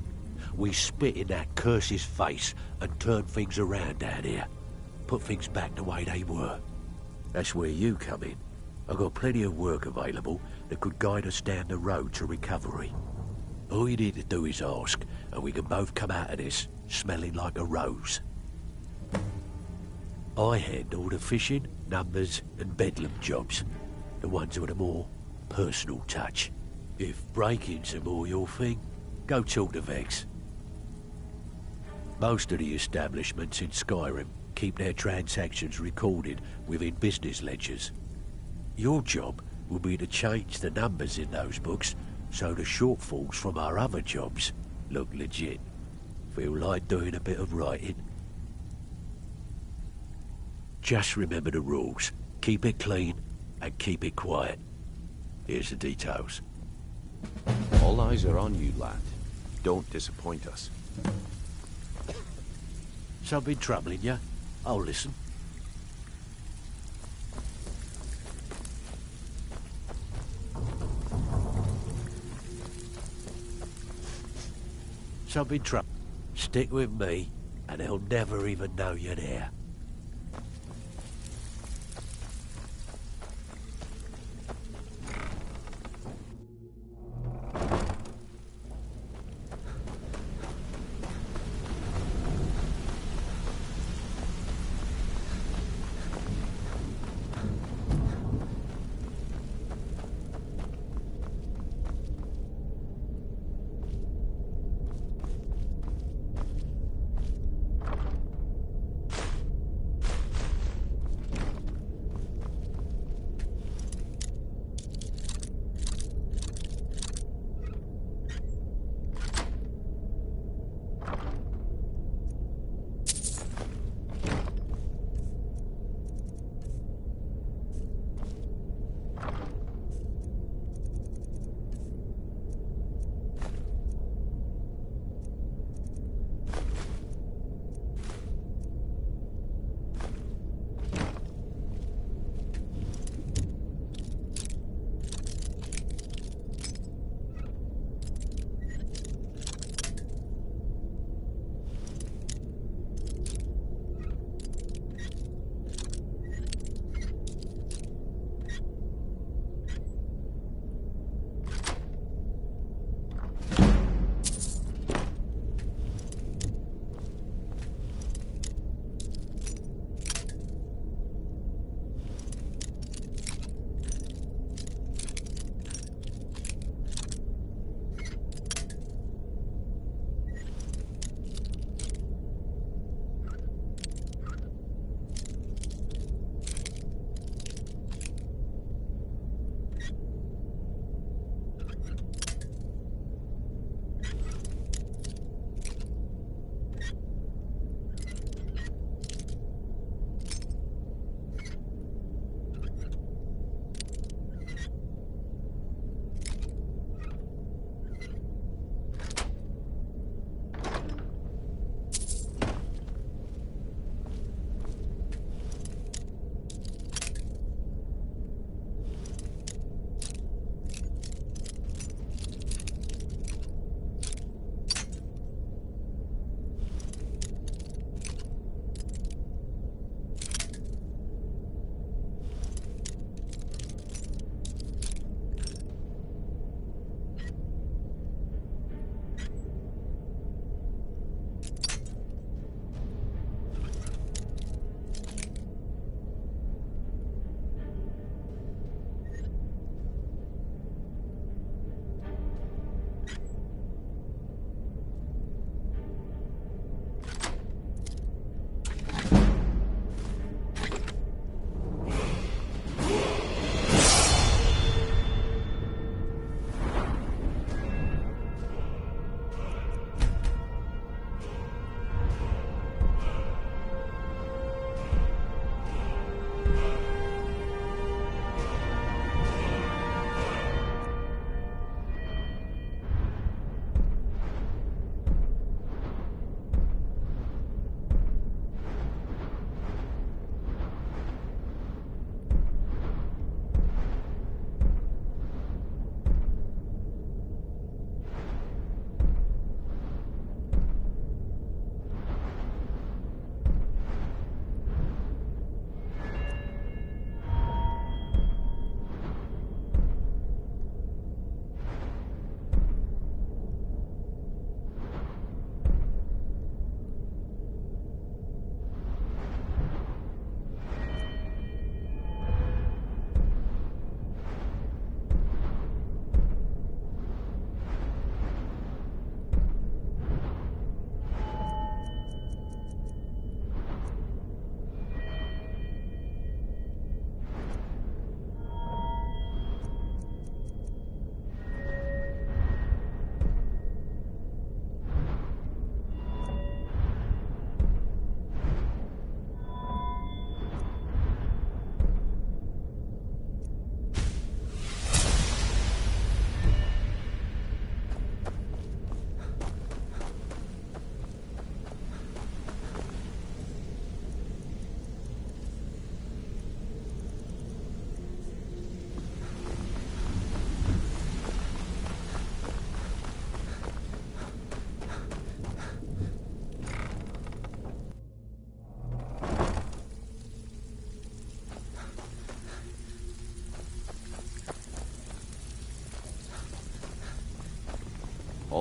We spit in that curse's face and turn things around down here. Put things back the way they were. That's where you come in. I've got plenty of work available that could guide us down the road to recovery. All you need to do is ask, and we can both come out of this smelling like a rose. I handle the fishing, numbers, and bedlam jobs. The ones with a more personal touch. If break-ins are more your thing, go talk to Vex. Most of the establishments in Skyrim keep their transactions recorded within business ledgers. Your job will be to change the numbers in those books so the shortfalls from our other jobs look legit. Feel like doing a bit of writing? Just remember the rules. Keep it clean and keep it quiet. Here's the details.
All eyes are on you, lad. Don't disappoint us.
Something troubling you? I'll listen. Something troubling. Stick with me, and they'll never even know you're there.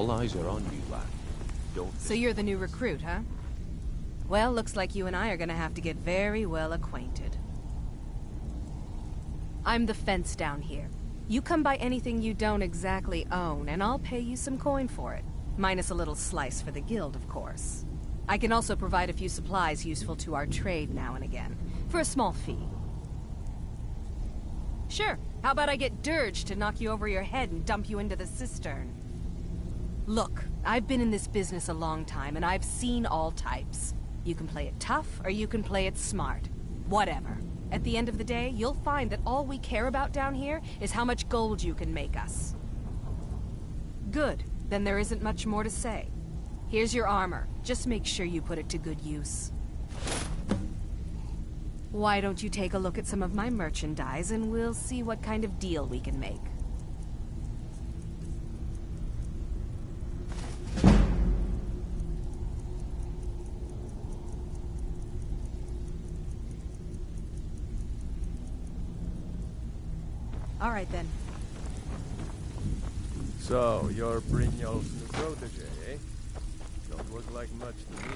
All eyes are on you, lad. Don't...
So you're the new recruit, huh? Well, looks like you and I are gonna have to get very well acquainted. I'm the fence down here. You come by anything you don't exactly own, and I'll pay you some coin for it. Minus a little slice for the guild, of course. I can also provide a few supplies useful to our trade now and again, for a small fee. Sure, how about I get Dirge to knock you over your head and dump you into the cistern? Look, I've been in this business a long time, and I've seen all types. You can play it tough, or you can play it smart. Whatever. At the end of the day, you'll find that all we care about down here is how much gold you can make us. Good. Then there isn't much more to say. Here's your armor. Just make sure you put it to good use. Why don't you take a look at some of my merchandise, and we'll see what kind of deal we can make. All right, then.
So, you're Brynjolf's new protege, eh? Don't look like much to me.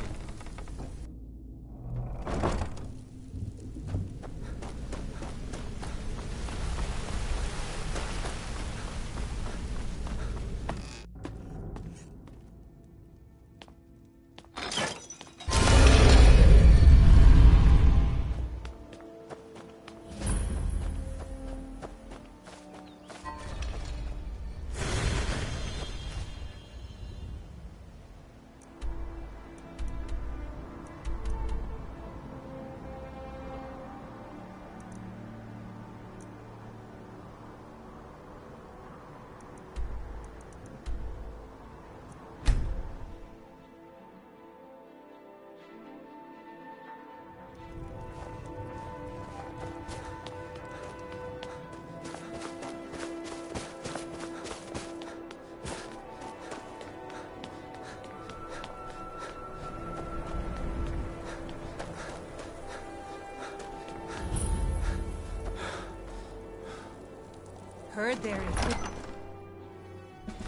Heard there is...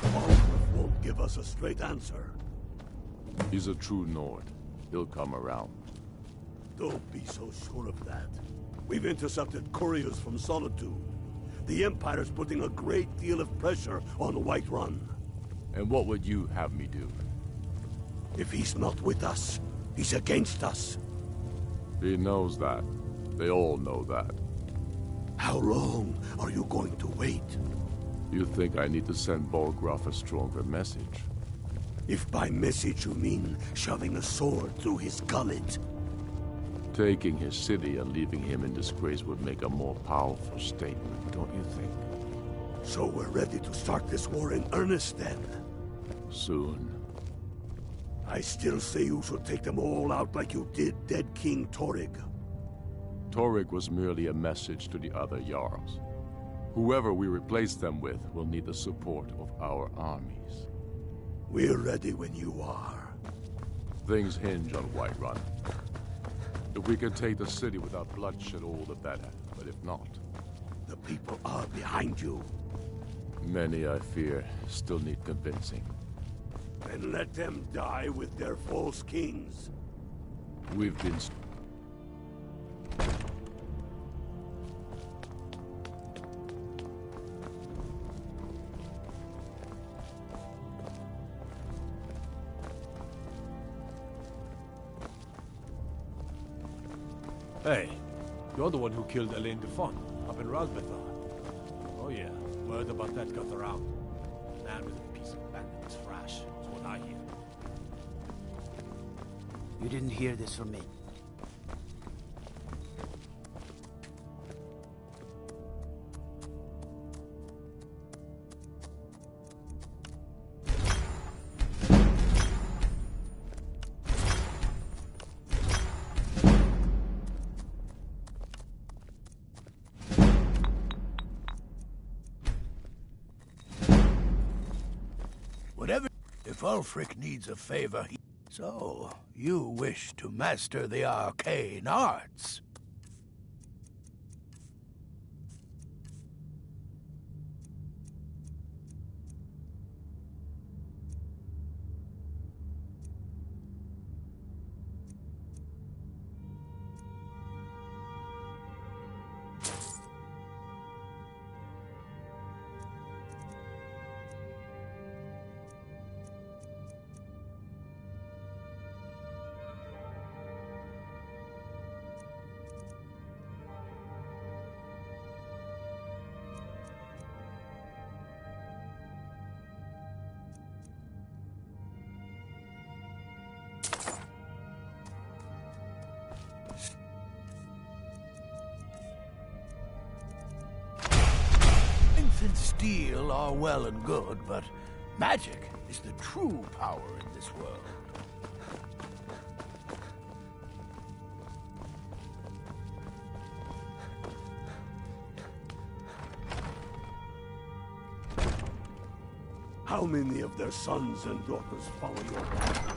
Ulfric won't give us a straight answer.
He's a true Nord. He'll come around.
Don't be so sure of that. We've intercepted couriers from Solitude. The Empire's putting a great deal of pressure on Whiterun.
And what would you have me do?
If he's not with us, he's against us.
He knows that. They all know that.
How long are you going to wait?
You think I need to send Bolgraf a stronger message?
If by message you mean shoving a sword through his gullet.
Taking his city and leaving him in disgrace would make a more powerful statement, don't you think?
So we're ready to start this war in earnest then?
Soon.
I still say you should take them all out like you did dead King Torrig.
Torrig was merely a message to the other Jarls. Whoever we replace them with will need the support of our armies.
We're ready when you are.
Things hinge on Whiterun. If we can take the city without bloodshed, all the better. But if not...
The people are behind you.
Many, I fear, still need convincing.
Then let them die with their false kings.
We've been...
Hey, you're the one who killed Elaine Dufont up in Ralbethar. Oh yeah, word about that got around. The man with a piece of bandit was fresh, is what I hear.
You didn't hear this from me.
If Ulfric needs a favor, he... So, you wish to master the arcane arts? steel are well and good, but magic is the true power in this world. How many of their sons and daughters follow your path?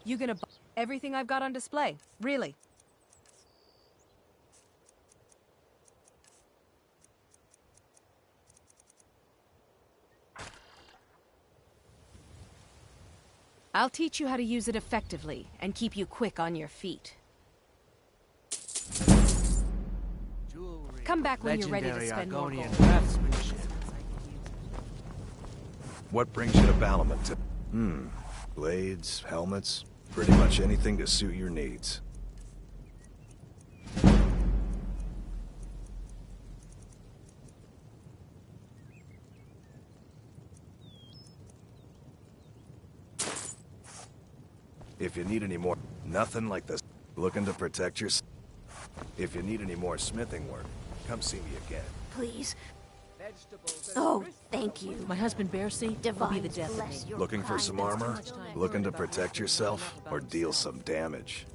You gonna buy everything I've got on display? Really? I'll teach you how to use it effectively and keep you quick on your feet. Come back when you're ready to spend more
Argonian
gold.
craftsmanship.
What brings you to Balamut? Blades, helmets, pretty much anything to suit your needs. If you need any more, nothing like this. Looking to protect yourself? If you need any more smithing work, come see me again.
Please. Oh, thank you.
My husband Bearsea will be the death of me.
Looking for some armor? Looking to protect yourself or deal some damage?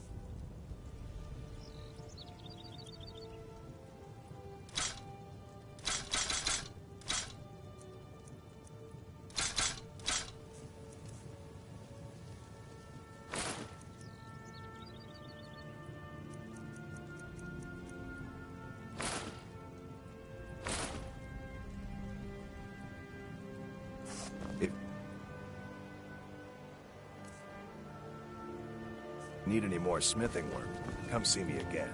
Need any more smithing work? Come see me again.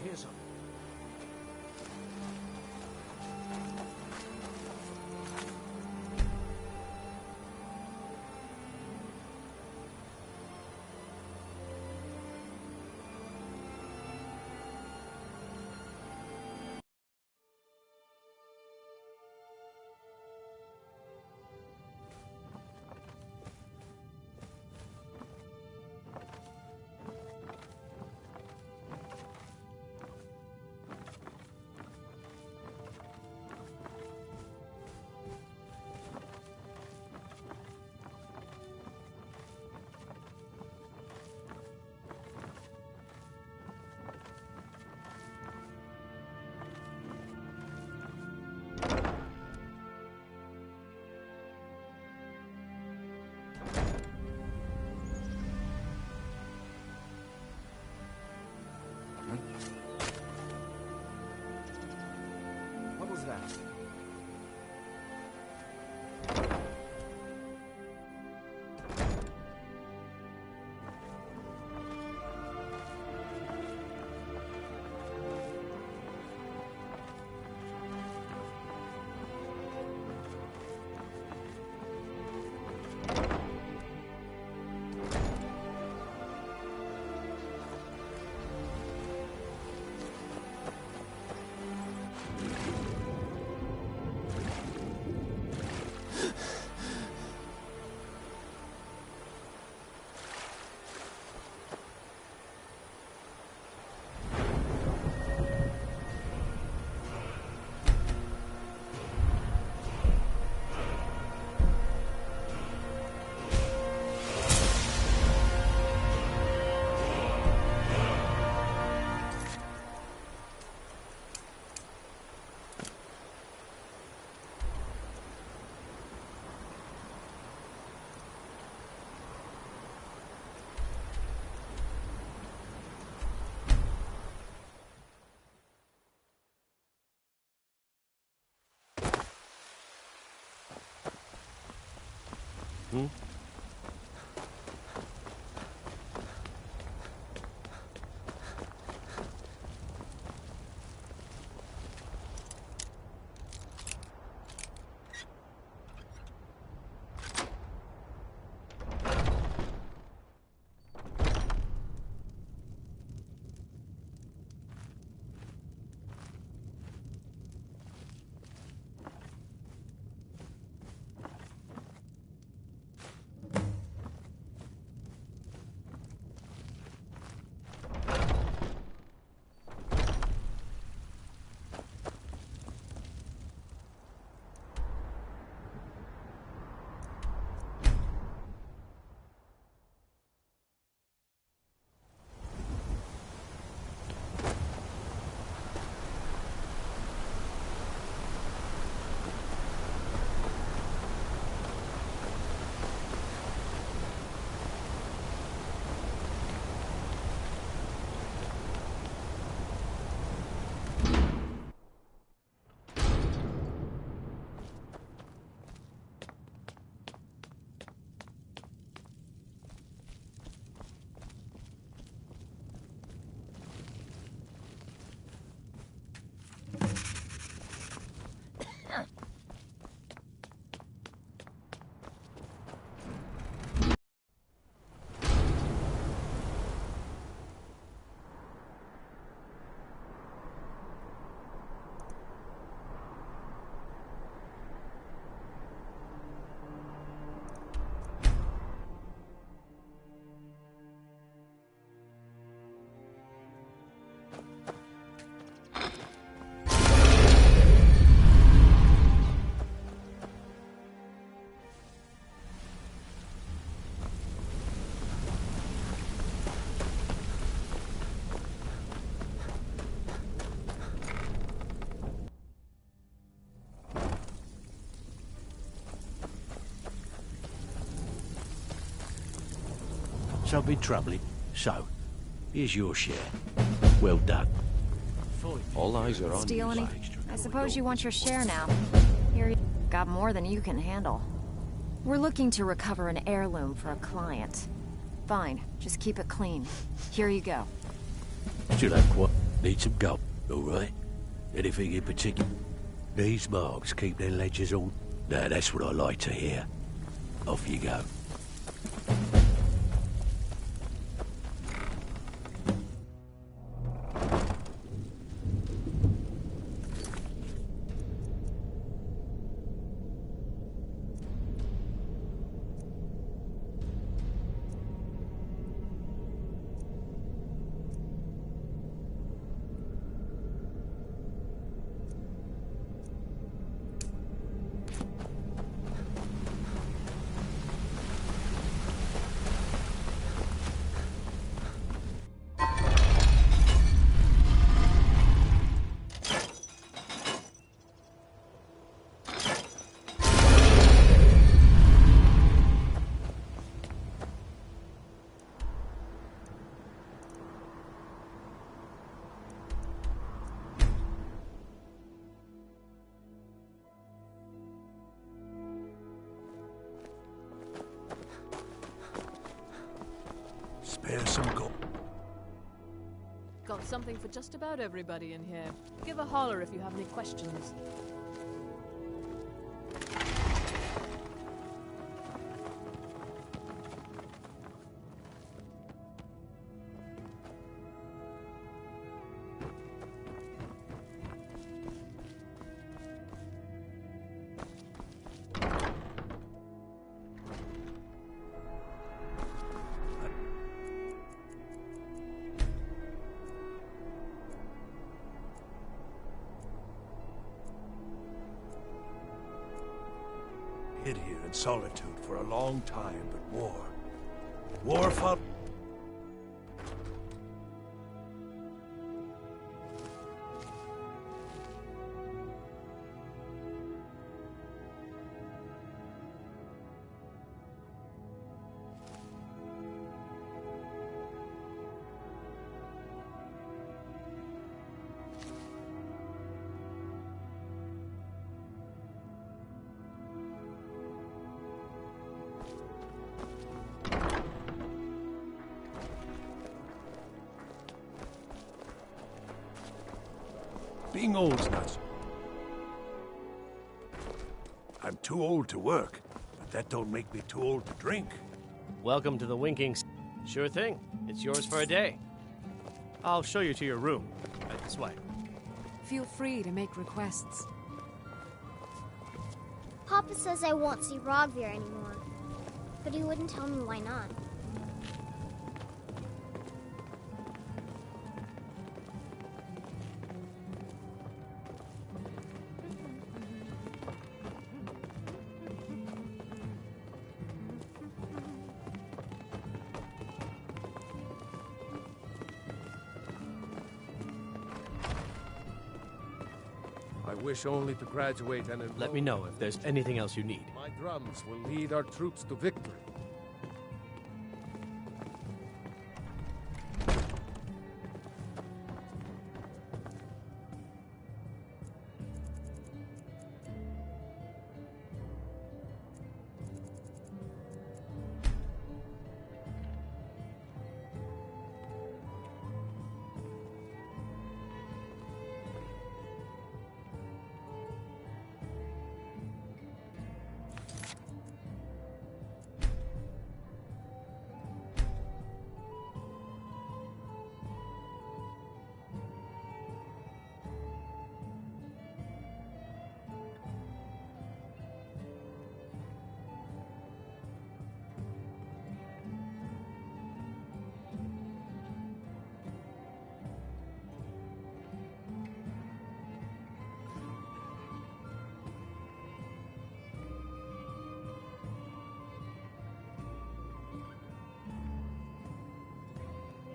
hear something. What was that?
Hmm? Something troubling. So, here's your share. Well done.
All eyes are on
Steal
you.
any? I suppose you want your share now. Here you got more than you can handle. We're looking to recover an heirloom for a client. Fine, just keep it clean. Here you go.
Still have quite... Need some gold, all right? Anything in particular? These marks keep their ledgers all... Now, that's what I like to hear. Off you go. Spare some gold.
Got something for just about everybody in here. Give a holler if you have any questions.
Hid here in solitude for a long time, but war fought... Being old's not... I'm too old to work, but that don't make me too old to drink.
Welcome to the Winking... Sure thing. It's yours for a day. I'll show you to your room. Right this way.
Feel free to make requests.
Papa says I won't see Rogvir anymore, but he wouldn't tell me why not.
I wish only to graduate and enroll.
Let me know if there's anything else you need.
My drums will lead our troops to victory.